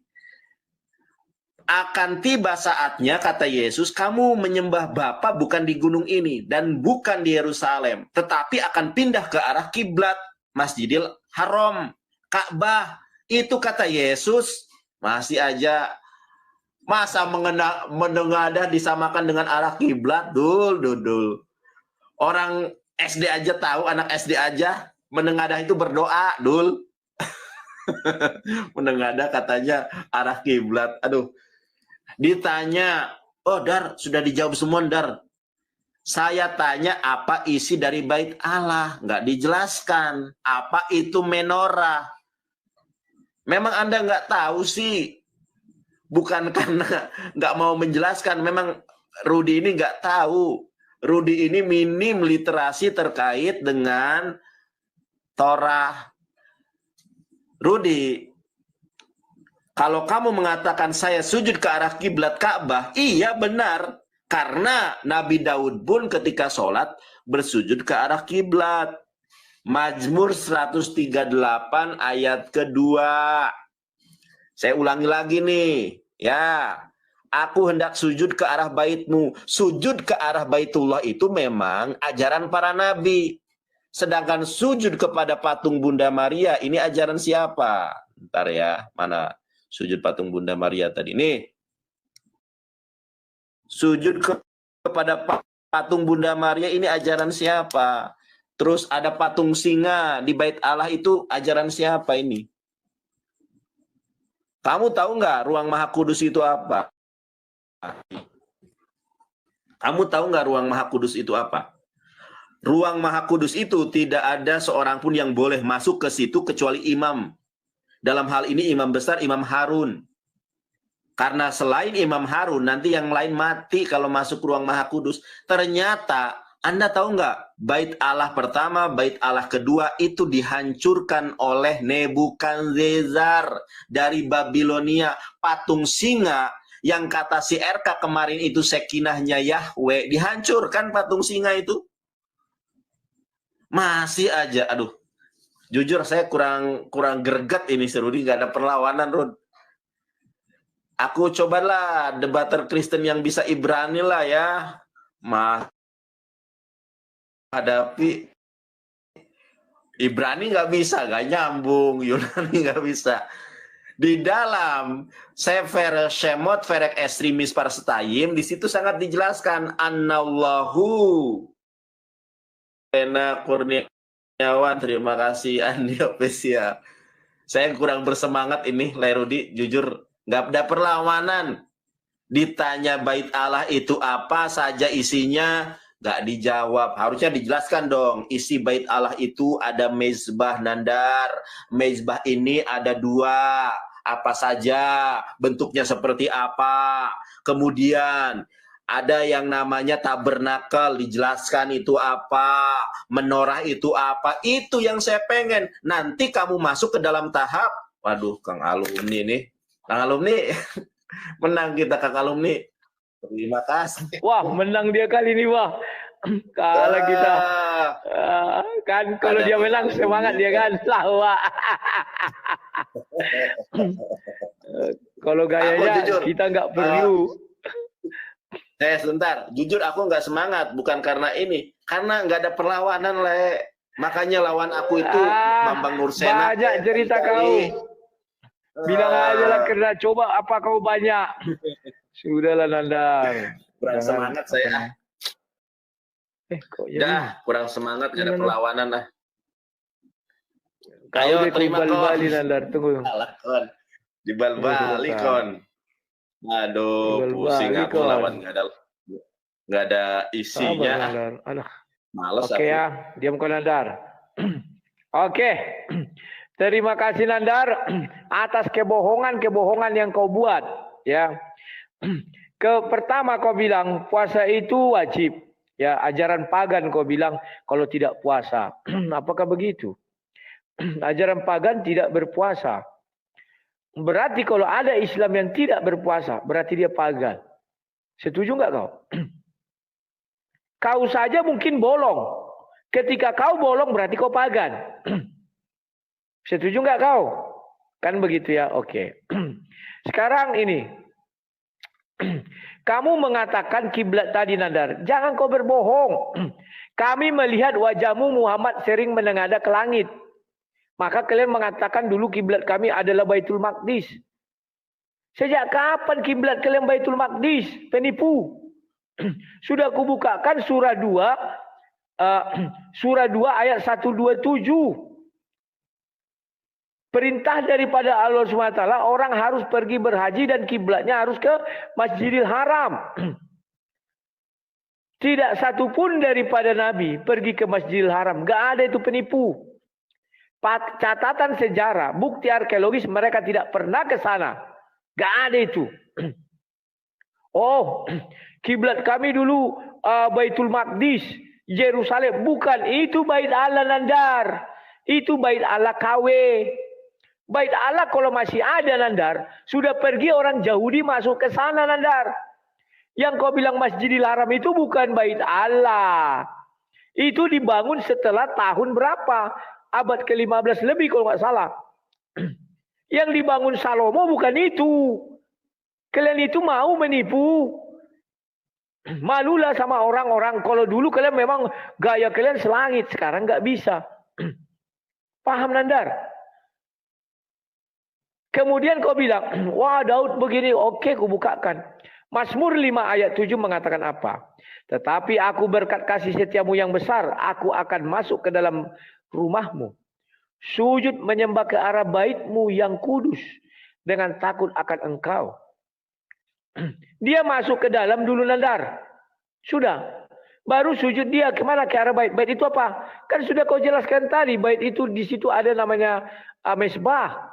Akan tiba saatnya, kata Yesus, kamu menyembah Bapa bukan di gunung ini dan bukan di Yerusalem, tetapi akan pindah ke arah kiblat, Masjidil Haram, Ka'bah. Itu kata Yesus, masih aja masa menengadah disamakan dengan arah kiblat, dul. Orang SD aja tahu, anak SD aja menengadah itu berdoa, dul. Menengadah katanya arah kiblat. Aduh. Ditanya, oh Dar, sudah dijawab semua Dar. Saya tanya apa isi dari bait Allah, nggak dijelaskan. Apa itu menorah? Memang Anda nggak tahu sih, bukan karena nggak mau menjelaskan. Memang Rudi ini nggak tahu. Rudi ini minim literasi terkait dengan Torah. Rudi, kalau kamu mengatakan saya sujud ke arah kiblat Ka'bah, iya benar. Karena Nabi Daud pun ketika sholat bersujud ke arah kiblat. Mazmur 138 ayat kedua. Saya ulangi lagi nih. Ya, aku hendak sujud ke arah baitmu. Sujud ke arah baitullah itu memang ajaran para nabi. Sedangkan sujud kepada patung Bunda Maria, ini ajaran siapa? Ntar ya, mana? Sujud patung Bunda Maria tadi. Nih. Sujud kepada patung Bunda Maria ini ajaran siapa? Terus ada patung singa di bait Allah itu ajaran siapa ini? Kamu tahu nggak ruang Maha Kudus itu apa? Kamu tahu nggak ruang Maha Kudus itu apa? Ruang Maha Kudus itu tidak ada seorang pun yang boleh masuk ke situ kecuali imam. Dalam hal ini imam besar, Imam Harun. Karena selain Imam Harun, nanti yang lain mati kalau masuk ruang Maha Kudus. Ternyata, Anda tahu nggak? Bait Allah pertama, bait Allah kedua itu dihancurkan oleh Nebukadnezar dari Babilonia. Patung singa yang kata si RK kemarin itu sekinahnya Yahweh. Dihancurkan patung singa itu. Masih aja, aduh. Jujur saya kurang greget ini, Rudi, nggak ada perlawanan, Rud. Aku cobalah debater Kristen yang bisa Ibrani lah ya. Hadapi Ibrani nggak bisa, nggak nyambung. Yunani nggak bisa. Di dalam Sefer Shemot Ferek Esrimis Parsetayim, di situ sangat dijelaskan Annallahu Ena Kurniawan, terima kasih Andi Opesia. Saya kurang bersemangat ini, Lerudi, jujur nggak ada perlawanan. Ditanya bait Allah itu apa saja isinya, nggak dijawab. Harusnya dijelaskan dong. Isi bait Allah itu ada mezbah, Nandar. Mezbah ini ada dua. Apa saja, bentuknya seperti apa. Kemudian ada yang namanya tabernakel, dijelaskan itu apa. Menorah itu apa. Itu yang saya pengen. Nanti kamu masuk ke dalam tahap. Waduh, Kang Alumni nih. Kang Alumni, menang kita Kang Alumni. Terima kasih. Wah, menang dia kali ini, wah. Kalau kita kan kalau dia menang semangat dia kan lawa. Kalau gayanya kita nggak perlu. Sebentar, jujur aku nggak semangat, bukan karena ini, karena nggak ada perlawanan, Le. Makanya lawan aku itu Bambang Nursena. Banyak cerita kau. Bilang aja lah karena coba apa kau banyak. Sudahlah Nandar. Kurang semangat saya. Kok kurang semangat, gak ada perlawanan lah. Ayo terima Bali Nandar, tunggu. Dibal-bali kon. Aduh, pusing aku lawan nggak ada isinya. Males Oke ya, diam kon Nandar. Oke. Terima kasih Nandar atas kebohongan yang kau buat, ya. Pertama kau bilang puasa itu wajib. Ya, ajaran pagan kau bilang kalau tidak puasa. Apakah begitu? Ajaran pagan tidak berpuasa. Berarti kalau ada Islam yang tidak berpuasa, berarti dia pagan. Setuju nggak kau? Kau saja mungkin bolong. Ketika kau bolong berarti kau pagan. Setuju nggak kau? Kan begitu ya, oke. Sekarang ini, kamu mengatakan kiblat tadi Nandar, jangan kau berbohong. Kami melihat wajahmu Muhammad sering menengadah ke langit. Maka kalian mengatakan dulu kiblat kami adalah Baitul Maqdis. Sejak kapan kiblat kalian Baitul Maqdis? Penipu. Sudah kubukakan surah 2 ayat 127. Perintah daripada Allah SWT, orang harus pergi berhaji dan kiblatnya harus ke Masjidil Haram. Tidak satu pun daripada Nabi pergi ke Masjidil Haram. Gak ada itu penipu. Catatan sejarah, bukti arkeologis mereka tidak pernah ke sana. Gak ada itu. Oh, kiblat kami dulu Baitul Maqdis, Yerusalem. Bukan, itu Bait Allah Nandar. Itu Bait Allah KW. Bait Allah kalau masih ada Nandar, sudah pergi orang Yahudi masuk ke sana Nandar. Yang kau bilang Masjidil Haram itu bukan Bait Allah. Itu dibangun setelah tahun berapa? Abad ke-15 lebih kalau nggak salah. Yang dibangun Salomo bukan itu. Kalian itu mau menipu. Malulah sama orang-orang. Kalau dulu kalian memang gaya kalian selangit. Sekarang nggak bisa. Paham Nandar? Kemudian kau bilang, wah Daud begini, oke ku bukakan. Mazmur 5 ayat 7 mengatakan apa? Tetapi aku berkat kasih setiamu yang besar, aku akan masuk ke dalam rumahmu. Sujud menyembah ke arah baitmu yang kudus, dengan takut akan engkau. Dia masuk ke dalam dulu Nandar. Sudah. Baru sujud dia kemana? Ke arah bait. Bait itu apa? Kan sudah kau jelaskan tadi, bait itu di situ ada namanya mesbah.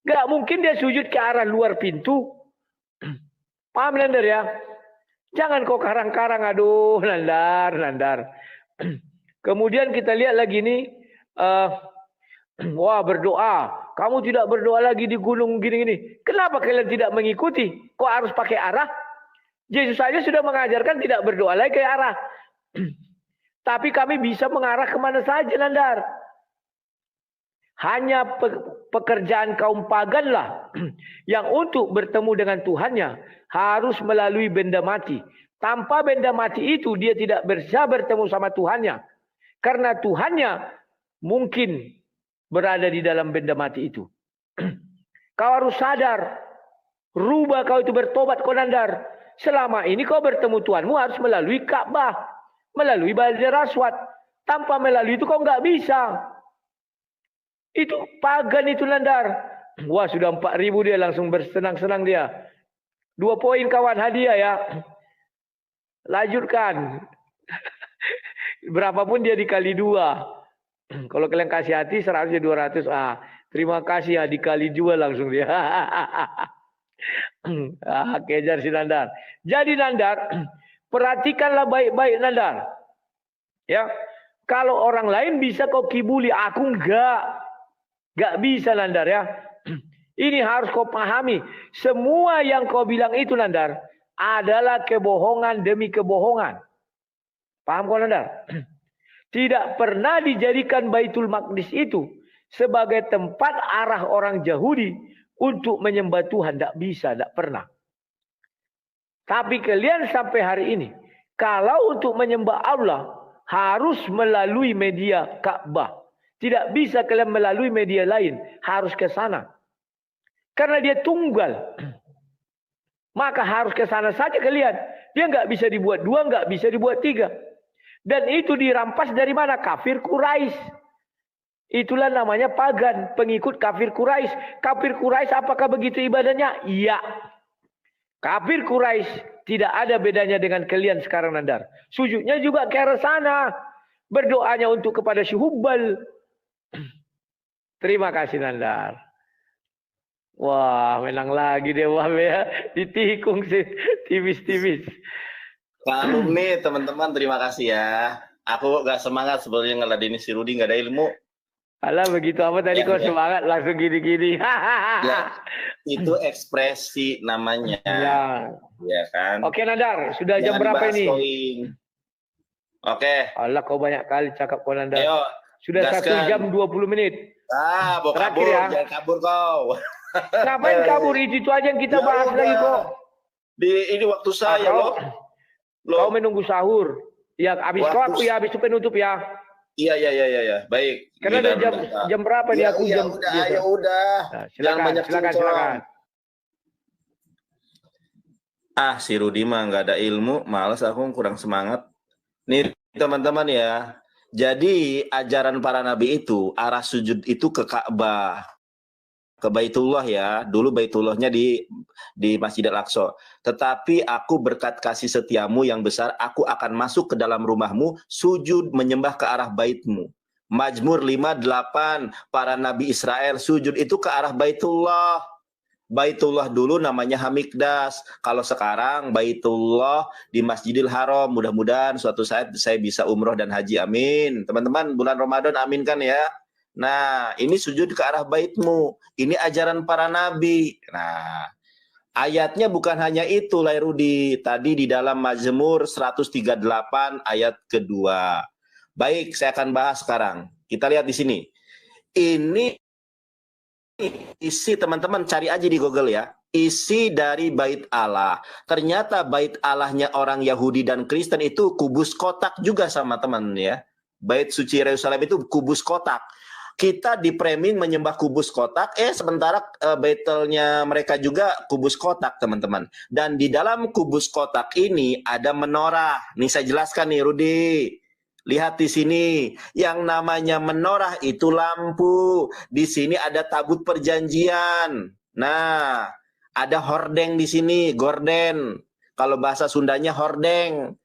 Gak mungkin dia sujud ke arah luar pintu. Paham Nandar ya? Jangan kau karang-karang. Aduh Nandar. Kemudian kita lihat lagi nih. Wah berdoa. Kamu tidak berdoa lagi di gunung gini-gini. Kenapa kalian tidak mengikuti? Kok harus pakai arah? Yesus saja sudah mengajarkan tidak berdoa lagi ke arah. Tapi kami bisa mengarah kemana saja Nandar. Hanya pekerjaan kaum paganlah yang untuk bertemu dengan Tuhannya harus melalui benda mati. Tanpa benda mati itu dia tidak bisa bertemu sama Tuhannya. Karena Tuhannya mungkin berada di dalam benda mati itu. Kau harus sadar. Rubah kau itu bertobat kau Nandar. Selama ini kau bertemu Tuhanmu harus melalui Ka'bah. Melalui Hajar Aswad. Tanpa melalui itu kau nggak bisa. Itu pagan itu Nandar. Wah sudah 4.000 dia langsung bersenang-senang dia. 2 poin kawan hadiah ya. Lanjutkan. Berapapun dia dikali 2. Kalau kalian kasih hati 100 200. Terima kasih ya dikali 2 langsung dia. Kejar si Nandar. Jadi Nandar, perhatikanlah baik-baik Nandar. Ya. Kalau orang lain bisa kau kibuli, aku enggak. Gak bisa Nandar ya. Ini harus kau pahami. Semua yang kau bilang itu Nandar adalah kebohongan demi kebohongan. Paham kau Nandar? Tidak pernah dijadikan Baitul Maqdis itu sebagai tempat arah orang Yahudi untuk menyembah Tuhan. Tidak bisa, tidak pernah. Tapi kalian sampai hari ini, kalau untuk menyembah Allah harus melalui media Ka'bah. Tidak bisa kalian melalui media lain. Harus ke sana. Karena dia tunggal. Maka harus ke sana saja kalian. Dia nggak bisa dibuat 2, nggak bisa dibuat 3. Dan itu dirampas dari mana? Kafir Quraisy. Itulah namanya pagan. Pengikut kafir Quraisy. Kafir Quraisy apakah begitu ibadahnya? Iya. Kafir Quraisy tidak ada bedanya dengan kalian sekarang Nandar. Sujudnya juga ke arah sana. Berdoanya untuk kepada Syuhubbal. Terima kasih Nandar. Wah, menang lagi deh Wah ya. Ditikung sih tipis-tipis. Kalau nih teman-teman terima kasih ya. Aku gak semangat sebenarnya ngeladeni si Rudi gak ada ilmu. Alah begitu apa tadi kau semangat langsung gini-gini. Ya, itu ekspresi namanya. Ya. Ya kan. Oke Nandar, sudah jam berapa ini? Oke. Allah, kau banyak kali cakap Konanda. Ayo. Sudah gaskan. 1 jam 20 menit. Mau Terakhir kabur, ya. jangan kabur kau. Ngapain kabur? Itu aja yang kita Ya bahas udah. lagi kok. Ini waktu saya loh. Kau menunggu sahur. Ya, habis kau aku ya, habis itu penutup ya. Iya. Baik. Karena ada jam berapa nih aku ya jam. udah. Nah, silakan. Si Rudi mah nggak ada ilmu, malas aku, kurang semangat. Nih teman-teman ya. Jadi ajaran para nabi itu arah sujud itu ke Ka'bah, ke Baitullah ya. Dulu Baitullahnya di Masjid Al-Aqsa. Tetapi aku berkat kasih setiamu yang besar, aku akan masuk ke dalam rumahmu, sujud menyembah ke arah baitmu. Mazmur 5:8, para nabi Israel sujud itu ke arah Baitullah. Baitullah dulu namanya Hamikdas. Kalau sekarang Baitullah di Masjidil Haram. Mudah-mudahan suatu saat saya bisa umroh dan haji. Amin. Teman-teman, bulan Ramadan amin kan ya. Nah, ini sujud ke arah baitmu. Ini ajaran para nabi. Nah, ayatnya bukan hanya itu, Lairudi. Tadi di dalam Mazmur 138 ayat kedua. Baik, saya akan bahas sekarang. Kita lihat di sini. Ini isi, teman-teman cari aja di Google ya, isi dari bait Allah. Ternyata bait Allahnya orang Yahudi dan Kristen itu kubus kotak juga sama teman ya. Bait suci Yerusalem itu kubus kotak. Kita di framing menyembah kubus kotak, sementara Betelnya mereka juga kubus kotak, teman-teman. Dan di dalam kubus kotak ini ada menorah. Nih saya jelaskan nih, Rudi. Lihat di sini, yang namanya menorah itu lampu. Di sini ada tabut perjanjian. Nah, ada hordeng di sini, gorden. Kalau bahasa Sundanya hordeng.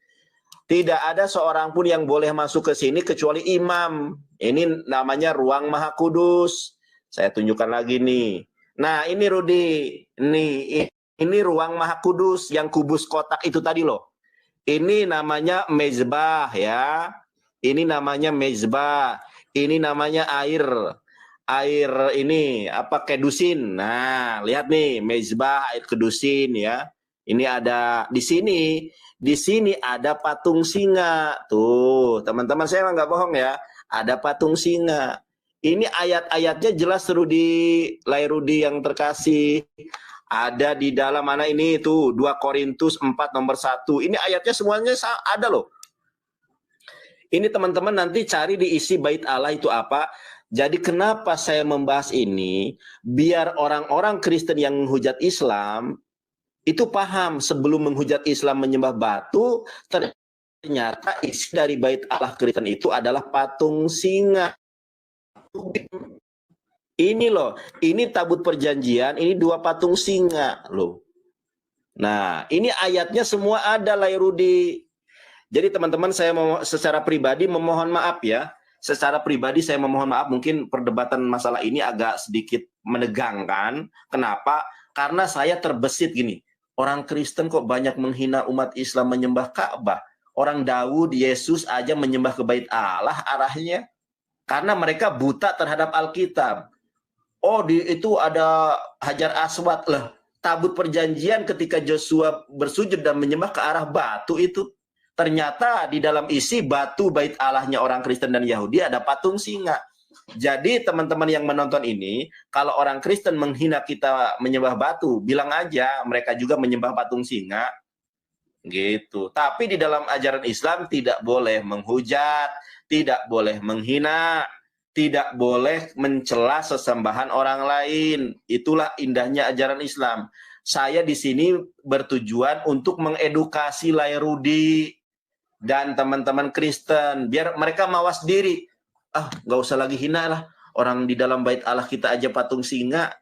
Tidak ada seorang pun yang boleh masuk ke sini kecuali imam. Ini namanya ruang Maha Kudus. Saya tunjukkan lagi nih. Nah, ini Rudi. Ini ruang Maha Kudus yang kubus kotak itu tadi loh. Ini namanya mezbah ya. Ini namanya mezbah. Ini namanya air ini apa, kedusin. Nah, lihat nih, mezbah, air kedusin ya. Ini ada di sini. Di sini ada patung singa. Tuh, teman-teman, saya nggak bohong ya. Ada patung singa. Ini ayat-ayatnya jelas, Rudi, Lairudi yang terkasih. Ada di dalam mana ini tuh 2 Korintus 4 nomor 1. Ini ayatnya semuanya ada loh. Ini teman-teman nanti cari di isi bait Allah itu apa. Jadi kenapa saya membahas ini? Biar orang-orang Kristen yang menghujat Islam itu paham, sebelum menghujat Islam menyembah batu, ternyata isi dari bait Allah Kristen itu adalah patung singa. Ini loh, ini tabut perjanjian, ini 2 patung singa loh. Nah, ini ayatnya semua ada, Lairudi. Jadi teman-teman, saya mau secara pribadi memohon maaf ya. Secara pribadi saya memohon maaf, mungkin perdebatan masalah ini agak sedikit menegangkan. Kenapa? Karena saya terbesit gini. Orang Kristen kok banyak menghina umat Islam menyembah Ka'bah. Orang Daud, Yesus aja menyembah ke bait Allah arahnya. Karena mereka buta terhadap Alkitab. Oh, itu ada Hajar Aswad lah. Tabut perjanjian ketika Joshua bersujud dan menyembah ke arah batu itu. Ternyata di dalam isi batu bait Allahnya orang Kristen dan Yahudi ada patung singa. Jadi teman-teman yang menonton ini, kalau orang Kristen menghina kita menyembah batu, bilang aja mereka juga menyembah patung singa. Gitu. Tapi di dalam ajaran Islam tidak boleh menghujat, tidak boleh menghina, tidak boleh mencela sesembahan orang lain. Itulah indahnya ajaran Islam. Saya di sini bertujuan untuk mengedukasi Lairudi dan teman-teman Kristen, biar mereka mawas diri. Nggak usah lagi hina lah. Orang di dalam bait Allah kita aja patung singa,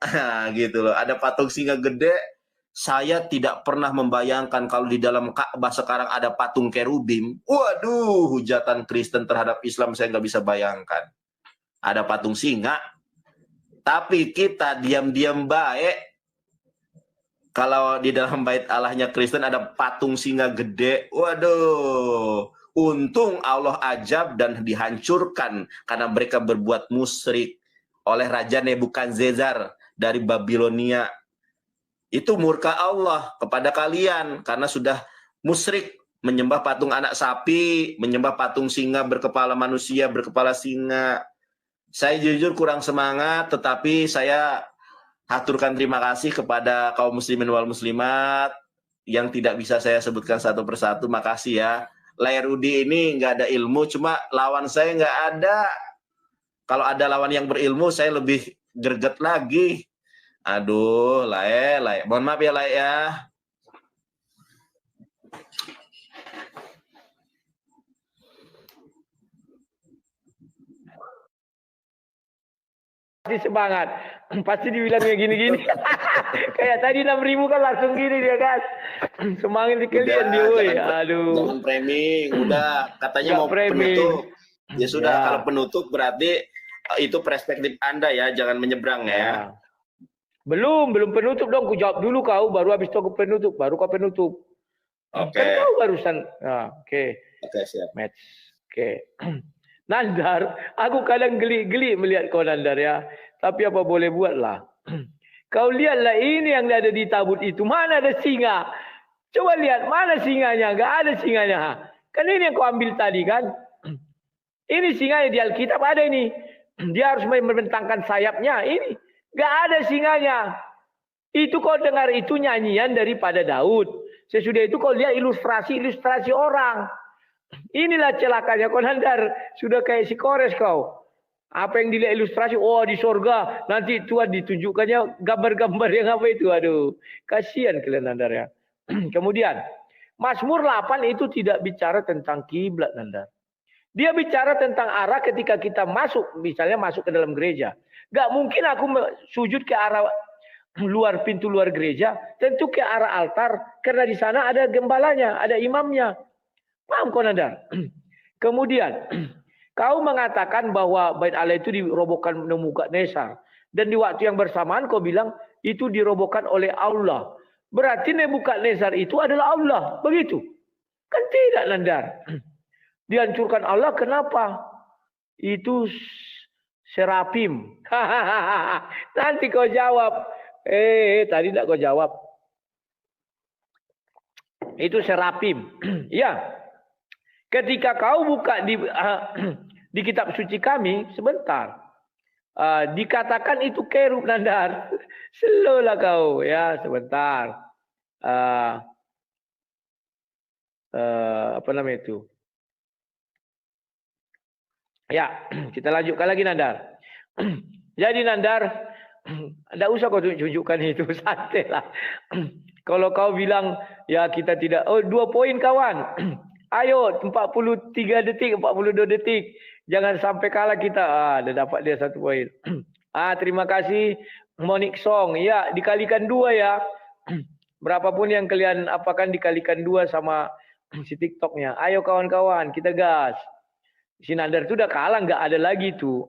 gitu loh. Ada patung singa gede. Saya tidak pernah membayangkan kalau di dalam Ka'bah sekarang ada patung kerubim. Waduh, hujatan Kristen terhadap Islam saya nggak bisa bayangkan. Ada patung singa, tapi kita diam-diam baik. Kalau di dalam bait Allahnya Kristen ada patung singa gede, waduh, untung Allah ajab dan dihancurkan karena mereka berbuat musyrik oleh Raja Nebukadnezar dari Babilonia. Itu murka Allah kepada kalian karena sudah musyrik menyembah patung anak sapi, menyembah patung singa berkepala manusia, berkepala singa. Saya jujur kurang semangat, tetapi saya haturkan terima kasih kepada kaum muslimin wal muslimat yang tidak bisa saya sebutkan satu persatu. Makasih ya. Lairudi ini nggak ada ilmu, cuma lawan saya nggak ada. Kalau ada lawan yang berilmu, saya lebih greget lagi. Aduh, Lae. Mohon maaf ya, Lae ya. Pasti semangat. Pasti dibilangnya gini-gini. Kayak tadi 6.000 kan langsung gini dia kan. Semangat dikalian dia, woi. Aduh. Jangan framing. Udah, katanya Nggak mau framing. penutup. Ya sudah, Ya. kalau penutup berarti itu perspektif Anda ya, jangan menyeberang ya. Belum penutup dong. Ku jawab dulu kau, baru habis itu aku penutup. Baru kau penutup. Oke. Kan kau barusan. Oke. Oke, siap. Match. Oke. Nandar, aku kadang geli-geli melihat kau Nandar ya. Tapi apa boleh buatlah. Kau lihatlah ini yang ada di tabut itu. Mana ada singa? Coba lihat mana singanya. Gak ada singanya. Kan ini yang kau ambil tadi kan. Ini singanya di Alkitab ada ini. Dia harus membentangkan sayapnya. Ini. Gak ada singanya. Itu kau dengar itu nyanyian daripada Daud. Sesudah itu kau lihat ilustrasi orang. Inilah celakanya kau Nandar. Sudah kayak si Kores kau. Apa yang dilihat ilustrasi, oh di sorga. Nanti Tuhan ditunjukkannya gambar-gambar yang apa itu. Aduh, kasihan kalian Nandar ya. Kemudian, Mazmur 8 itu tidak bicara tentang kiblat Nandar. Dia bicara tentang arah ketika kita masuk, misalnya masuk ke dalam gereja. Gak mungkin aku sujud ke arah pintu luar gereja, tentu ke arah altar. Karena di sana ada gembalanya, ada imamnya. Paham kau Nandar? Kemudian kau mengatakan bahwa Bait Allah itu dirobohkan Nebukadnezar. Dan di waktu yang bersamaan kau bilang itu dirobohkan oleh Allah. Berarti Nebukadnezar itu adalah Allah. Begitu? Kan tidak Nandar. Dihancurkan Allah kenapa? Itu serapim. Nanti kau jawab. Tadi tidak kau jawab. Itu serapim. Ya. Ketika kau buka di kitab suci kami, sebentar. Dikatakan itu kerub Nandar. Slow lah kau. Ya, sebentar. Apa namanya itu? Ya, kita lanjutkan lagi Nandar. Jadi Nandar, tidak usah kau tunjukkan itu. Santai lah. Kalau kau bilang, ya kita tidak. Oh, 2 poin kawan. Ayo 43 detik, 42 detik. Jangan sampai kalah kita. Dah dapat dia 1 poin. Terima kasih Monik Song. Ya, dikalikan 2 ya. Berapapun yang kalian apakan dikalikan 2 sama si TikToknya. Ayo kawan-kawan, kita gas. Si Nandar itu udah kalah, nggak ada lagi tuh.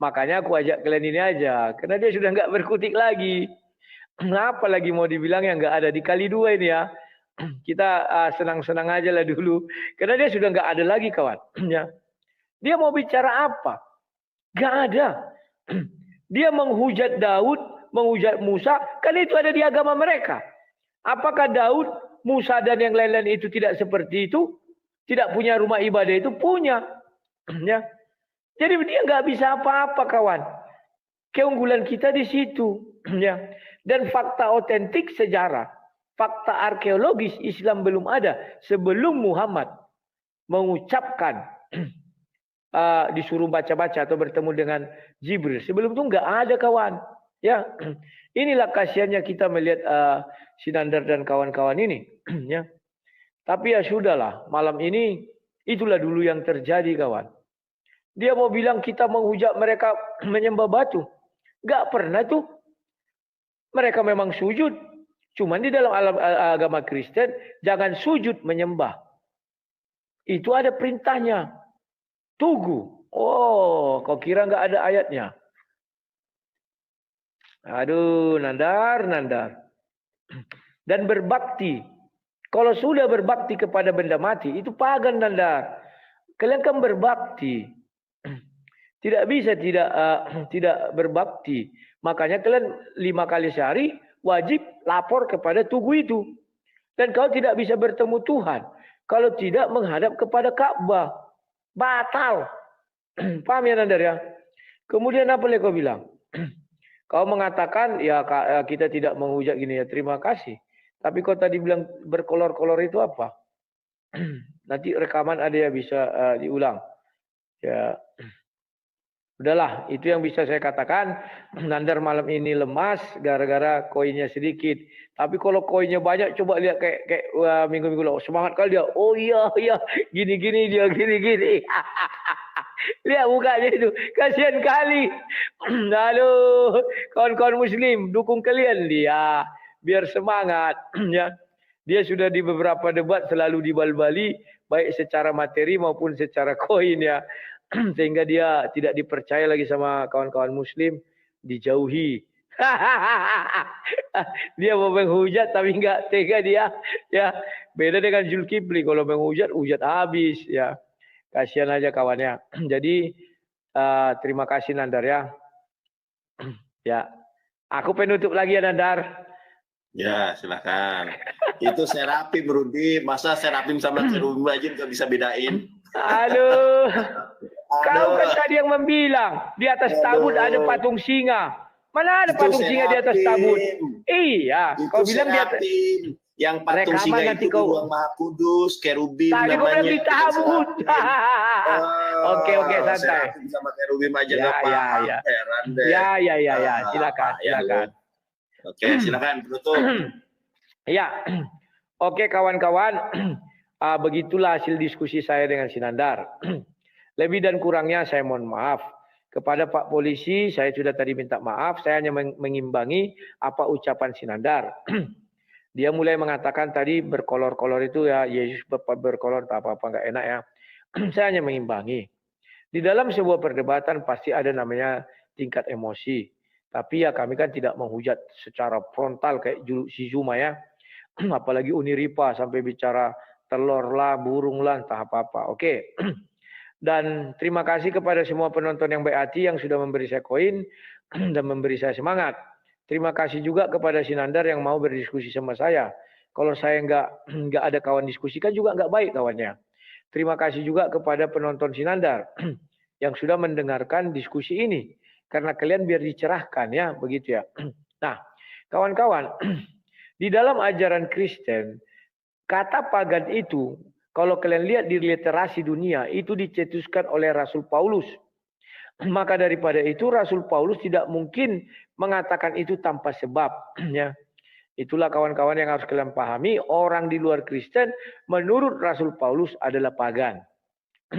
Makanya aku ajak kalian ini aja. Karena dia sudah nggak berkutik lagi. Apa lagi mau dibilang yang nggak ada, dikali 2 ini ya. Kita senang-senang aja lah dulu. Karena dia sudah nggak ada lagi kawan. Ya. Dia mau bicara apa? Nggak ada. Dia menghujat Daud, menghujat Musa. Kan itu ada di agama mereka. Apakah Daud, Musa dan yang lain-lain itu tidak seperti itu? Tidak punya rumah ibadah itu? Punya. Ya. Jadi dia nggak bisa apa-apa kawan. Keunggulan kita di situ. Ya. Dan fakta otentik sejarah. Fakta arkeologis Islam belum ada sebelum Muhammad mengucapkan disuruh baca-baca atau bertemu dengan Jibril. Sebelum itu nggak ada kawan. Ya, inilah kasihannya kita melihat si Nandar dan kawan-kawan ini. Ya, tapi ya sudahlah. Malam ini itulah dulu yang terjadi kawan. Dia mau bilang kita menghujat mereka menyembah batu. Nggak pernah tuh. Mereka memang sujud. Cuman di dalam agama Kristen, jangan sujud menyembah. Itu ada perintahnya. Tugu. Oh, kau kira nggak ada ayatnya? Aduh, Nandar. Dan berbakti. Kalau sudah berbakti kepada benda mati, itu pagan Nandar. Kalian kan berbakti. Tidak bisa tidak berbakti. Makanya kalian 5 kali sehari wajib lapor kepada tugu itu. Dan kau tidak bisa bertemu Tuhan. kalau tidak menghadap kepada Ka'bah. Batal. Paham ya Nandar ya? Kemudian apa lagi kau bilang? Kau mengatakan ya kita tidak menghujat gini ya, terima kasih. Tapi kau tadi bilang berkolor-kolor itu apa? Nanti rekaman ada ya bisa diulang. Ya. Udahlah, itu yang bisa saya katakan. Nandar malam ini lemas gara-gara koinnya sedikit. Tapi kalau koinnya banyak, coba lihat kayak minggu-minggu lalu. Semangat kali dia. Oh iya, gini-gini dia, gini-gini. Lihat mukanya itu. Kasihan kali. Lalu, kawan-kawan muslim, dukung kalian dia. Biar semangat. Ya. Dia sudah di beberapa debat selalu dibal-bali, baik secara materi maupun secara koin ya. Sehingga dia tidak dipercaya lagi sama kawan-kawan muslim, dijauhi. Dia mau menghujat tapi enggak tega dia. Ya, beda dengan Zulkifli, kalau menghujat hujat habis ya. Kasihan aja kawannya. Jadi terima kasih Nandar ya. Ya. Aku penutup lagi ya Nandar. Ya, silakan. Itu Serapim Rudi, masa Serapim sama Cherubim aja nggak bisa bedain? Aduh. Kau kan tadi yang membilang di atas tabut ada patung singa. Mana ada patung singa di atas tabut? Iya, itu kau bilang di atas. Yang patung singa itu Ruang Maha Kudus, Kerubim tadi namanya. Tadi kau bilang di tabut. Oke, santai. Sama Kerubim aja nggak paham. Heran deh. Ya, silakan. Oke, silakan penutup. Ya, oke kawan-kawan. Begitulah hasil diskusi saya dengan Sinandar. Lebih dan kurangnya saya mohon maaf. Kepada Pak Polisi, saya sudah tadi minta maaf. Saya hanya mengimbangi apa ucapan Sinandar. Dia mulai mengatakan tadi berkolor-kolor itu ya, Yesus berkolor, apa-apa nggak enak ya. Saya hanya mengimbangi. Di dalam sebuah perdebatan pasti ada namanya tingkat emosi. Tapi ya kami kan tidak menghujat secara frontal kayak si Zuma ya. Apalagi Uniripa sampai bicara telur lah, burung lah, entah apa-apa. Oke. Dan terima kasih kepada semua penonton yang baik hati yang sudah memberi saya koin dan memberi saya semangat. Terima kasih juga kepada Sinandar yang mau berdiskusi sama saya. Kalau saya nggak ada kawan diskusi kan juga nggak baik kawannya. Terima kasih juga kepada penonton Sinandar yang sudah mendengarkan diskusi ini. Karena kalian biar dicerahkan ya, begitu ya. Nah, kawan-kawan, di dalam ajaran Kristen, kata pagan itu, kalau kalian lihat di literasi dunia, itu dicetuskan oleh Rasul Paulus. Maka daripada itu Rasul Paulus tidak mungkin mengatakan itu tanpa sebab. Ya. Itulah kawan-kawan yang harus kalian pahami. Orang di luar Kristen menurut Rasul Paulus adalah pagan.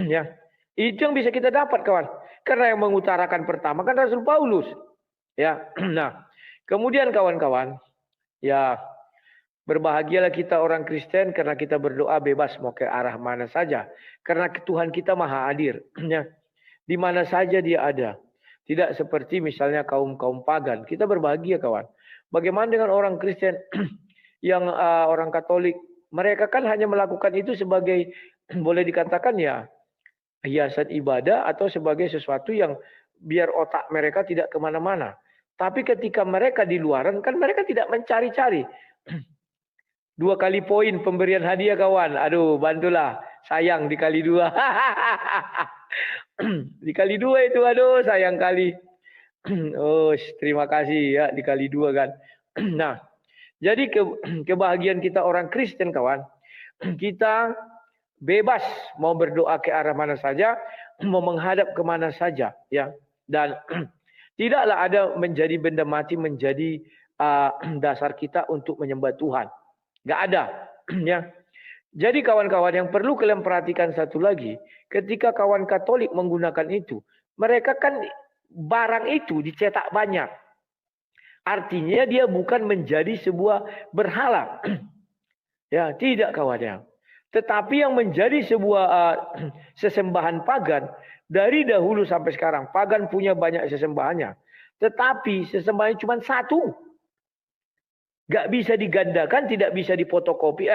Ya. Itu yang bisa kita dapat kawan. Karena yang mengutarakan pertama kan Rasul Paulus. Ya. Nah, kemudian kawan-kawan, ya berbahagialah kita orang Kristen karena kita berdoa bebas mau ke arah mana saja. Karena Tuhan kita maha hadir. Ya. Di mana saja dia ada. Tidak seperti misalnya kaum-kaum pagan. Kita berbahagia kawan. Bagaimana dengan orang Kristen yang orang Katolik? Mereka kan hanya melakukan itu sebagai boleh dikatakan ya hiasan ibadah atau sebagai sesuatu yang biar otak mereka tidak kemana-mana. Tapi ketika mereka di luaran kan mereka tidak mencari-cari. 2 kali poin pemberian hadiah kawan. Aduh, bantulah. Sayang dikali 2. Dikali 2 itu, aduh sayang kali. Oh, terima kasih ya dikali 2 kan. Nah, jadi kebahagiaan kita orang Kristen kawan. Kita bebas mau berdoa ke arah mana saja, mau menghadap kemana saja, ya. Dan tidaklah ada menjadi benda mati menjadi dasar kita untuk menyembah Tuhan. Nggak ada, ya. Jadi kawan-kawan yang perlu kalian perhatikan satu lagi, ketika kawan Katolik menggunakan itu, mereka kan barang itu dicetak banyak. Artinya dia bukan menjadi sebuah berhala. Ya, tidak kawannya. Tetapi yang menjadi sebuah sesembahan pagan dari dahulu sampai sekarang, pagan punya banyak sesembahannya. Tetapi sesembahannya cuma satu. Gak bisa digandakan, tidak bisa difotokopi,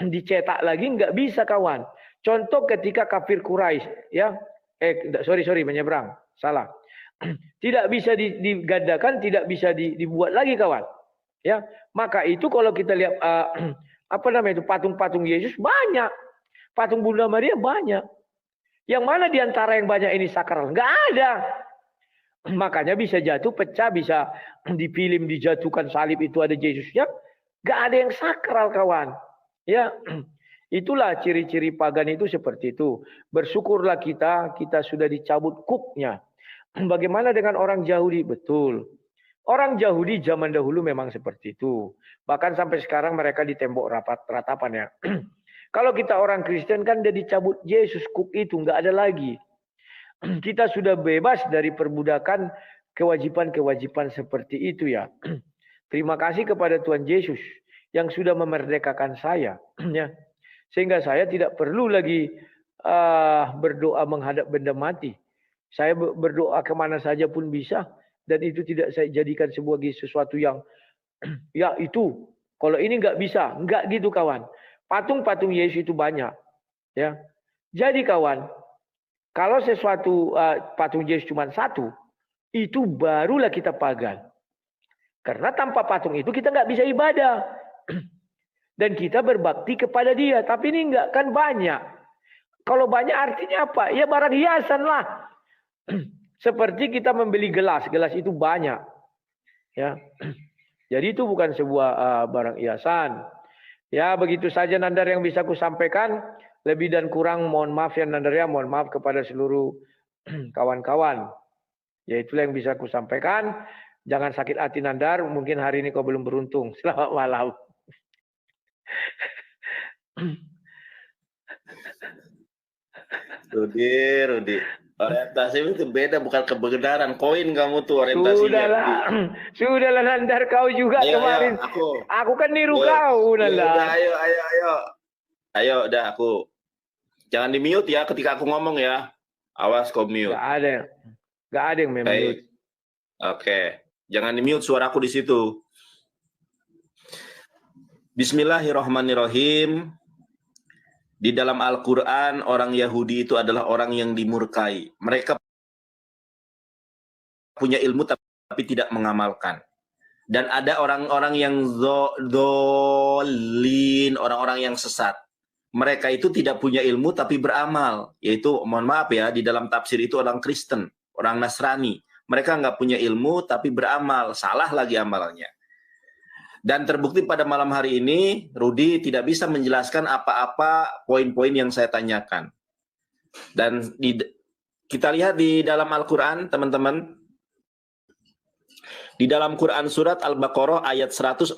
dicetak lagi, nggak bisa kawan. Contoh ketika kafir Quraisy, ya, sorry menyeberang, salah. Tidak bisa digandakan, tidak bisa dibuat lagi kawan. Ya, maka itu kalau kita lihat apa namanya itu patung-patung Yesus banyak. Patung Bunda Maria banyak. Yang mana di antara yang banyak ini sakral? Nggak ada. Makanya bisa jatuh, pecah, bisa di film dijatuhkan salib itu ada Yesusnya. Nggak ada yang sakral, kawan. Ya, itulah ciri-ciri pagan itu seperti itu. Bersyukurlah kita sudah dicabut kuknya. Bagaimana dengan orang Yahudi? Betul. Orang Yahudi zaman dahulu memang seperti itu. Bahkan sampai sekarang mereka di tembok ratapan ya. Kalau kita orang Kristen kan udah dicabut Yesus, kuk itu nggak ada lagi. Kita sudah bebas dari perbudakan kewajiban-kewajiban seperti itu ya. Terima kasih kepada Tuhan Yesus yang sudah memerdekakan saya. Ya. Sehingga saya tidak perlu lagi berdoa menghadap benda mati. Saya berdoa kemana saja pun bisa. Dan itu tidak saya jadikan sebagai sesuatu yang ya itu. Kalau ini nggak bisa. Nggak gitu kawan. Patung-patung Yesus itu banyak. Ya. Jadi kawan, kalau sesuatu patung Yesus cuma satu, itu barulah kita pagan. Karena tanpa patung itu kita nggak bisa ibadah. Dan kita berbakti kepada dia. Tapi ini nggak kan banyak. Kalau banyak artinya apa? Ya barang hiasan lah. Seperti kita membeli gelas. Gelas itu banyak. Ya. Jadi itu bukan sebuah barang hiasan. Ya begitu saja Nandar yang bisa ku sampaikan. Lebih dan kurang mohon maaf ya Nandar ya. Mohon maaf kepada seluruh kawan-kawan. Ya itulah yang bisa ku sampaikan. Jangan sakit hati Nandar. Mungkin hari ini kau belum beruntung. Selamat malam. Rudi. Orientasi itu beda, bukan kebenaran. Koin kamu tuh orientasinya. Sudahlah Nandar, kau juga kemarin. Aku kan niru kau Nandar. Ayo, udah aku. Jangan di mute ya ketika aku ngomong ya. Awas kau mute. Gak ada yang mute. Oke. Jangan di mute suaraku di situ. Bismillahirrahmanirrahim. Di dalam Al-Quran, orang Yahudi itu adalah orang yang dimurkai. Mereka punya ilmu tapi tidak mengamalkan. Dan ada orang-orang yang dolin, orang-orang yang sesat. Mereka itu tidak punya ilmu tapi beramal. Yaitu, mohon maaf ya, di dalam tafsir itu orang Kristen, orang Nasrani. Mereka nggak punya ilmu tapi beramal. Salah lagi amalnya. Dan terbukti pada malam hari ini, Rudi tidak bisa menjelaskan apa-apa poin-poin yang saya tanyakan. Dan kita lihat di dalam Al-Quran, teman-teman. Di dalam Quran surat Al-Baqarah ayat 144.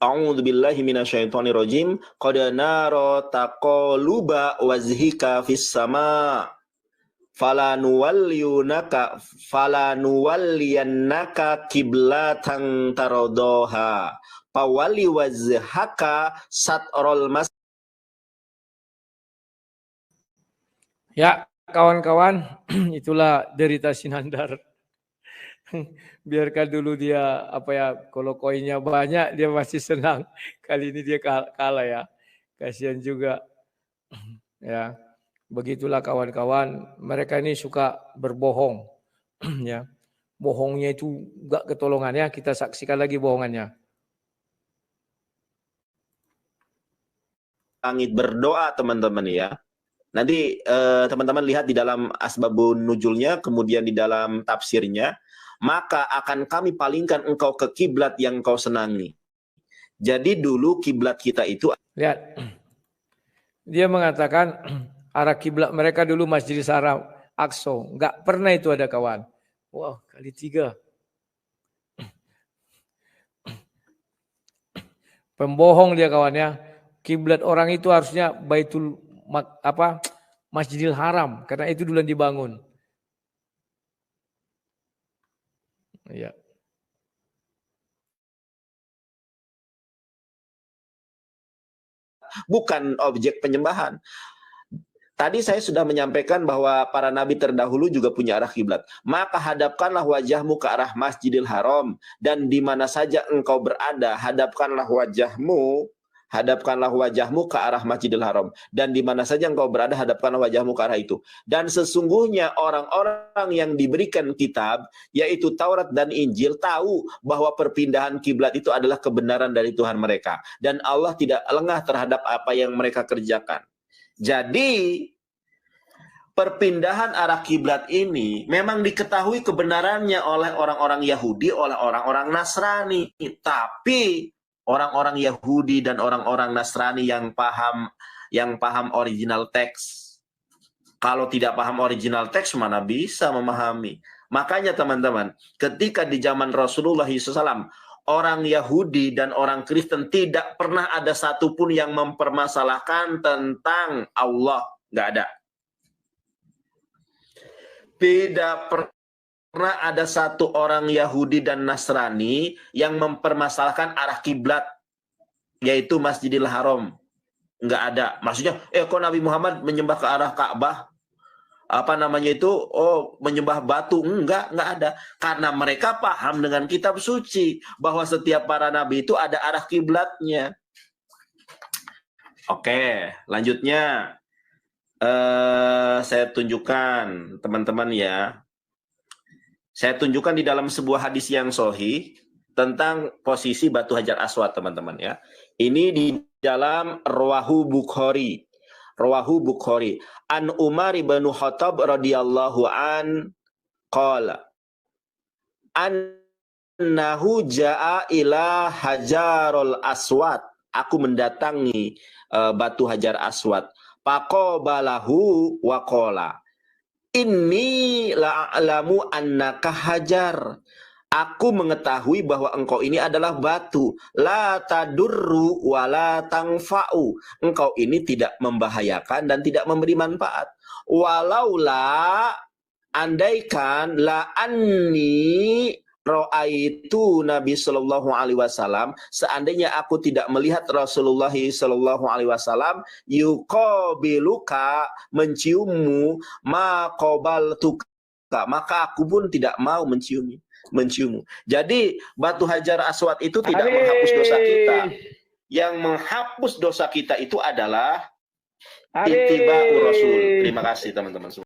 A'udzubillahi minasyaitonirrajim. Qad nara taqalluba wajhika fis sama'. Falanuwalliyannaka kiblatan tarodoha pawali wajhaka satrul mas. Ya kawan-kawan, itulah derita Sinandar. Biarkan dulu dia kalau koinnya banyak dia masih senang. Kali ini dia kalah ya. Kasihan juga. Ya. Begitulah kawan-kawan, mereka ini suka berbohong. Ya. Bohongnya itu enggak ketolongan ya, kita saksikan lagi bohongannya. Langit berdoa teman-teman ya. Nanti teman-teman lihat di dalam asbabun nuzulnya, kemudian di dalam tafsirnya, maka akan kami palingkan engkau ke kiblat yang kau senangi. Jadi dulu kiblat kita itu, lihat. Dia mengatakan arah kiblat mereka dulu Masjidil Haram, Aqsa. Enggak pernah itu ada kawan. Wah, kali 3. Pembohong dia kawannya. Kiblat orang itu harusnya Masjidil Haram, karena itu dulu yang dibangun. Iya. Bukan objek penyembahan. Tadi saya sudah menyampaikan bahwa para nabi terdahulu juga punya arah kiblat. Maka hadapkanlah wajahmu ke arah Masjidil Haram, dan di mana saja engkau berada, hadapkanlah wajahmu hadapkanlah wajahmu ke arah Masjidil Haram, dan di mana saja engkau berada hadapkanlah wajahmu ke arah itu. Dan sesungguhnya orang-orang yang diberikan kitab, yaitu Taurat dan Injil, tahu bahwa perpindahan kiblat itu adalah kebenaran dari Tuhan mereka, dan Allah tidak lengah terhadap apa yang mereka kerjakan. Jadi perpindahan arah kiblat ini memang diketahui kebenarannya oleh orang-orang Yahudi, oleh orang-orang Nasrani. Tapi orang-orang Yahudi dan orang-orang Nasrani yang paham original teks. Kalau tidak paham original teks, mana bisa memahami. Makanya teman-teman, ketika di zaman Rasulullah SAW, orang Yahudi dan orang Kristen tidak pernah ada satupun yang mempermasalahkan tentang Allah. Nggak ada. Tidak pernah ada satu orang Yahudi dan Nasrani yang mempermasalahkan arah kiblat, yaitu Masjidil Haram. Nggak ada. Maksudnya, kok Nabi Muhammad menyembah ke arah Ka'bah? Apa namanya itu? Oh, menyembah batu. Enggak ada. Karena mereka paham dengan kitab suci, bahwa setiap para nabi itu ada arah kiblatnya. Oke, lanjutnya. Saya tunjukkan teman-teman ya. Saya tunjukkan di dalam sebuah hadis yang sahih tentang posisi batu Hajar Aswad, teman-teman ya. Ini di dalam Rawahu Bukhari. Rawahu Bukhari. An Umar bin Khattab radhiyallahu an qala annahu jaa ila Hajarul Aswad. Aku mendatangi batu Hajar Aswad. Faqabalahu wa qala inni la'alamu annaka hajar. Aku mengetahui bahwa engkau ini adalah batu. La tadurru wa la tangfa'u. Engkau ini tidak membahayakan dan tidak memberi manfaat. Walaula, andaikan, la anni ra'aitu Nabi Shallallahu Alaihi Wasallam, seandainya aku tidak melihat Rasulullah Shallallahu Alaihi Wasallam yuqabiluka, menciummu, maqabaltuka, maka aku pun tidak mau menciummu. Jadi batu Hajar Aswad itu tidak menghapus dosa kita. Yang menghapus dosa kita itu adalah ittiba'ur Rasul. Terima kasih teman-teman semua.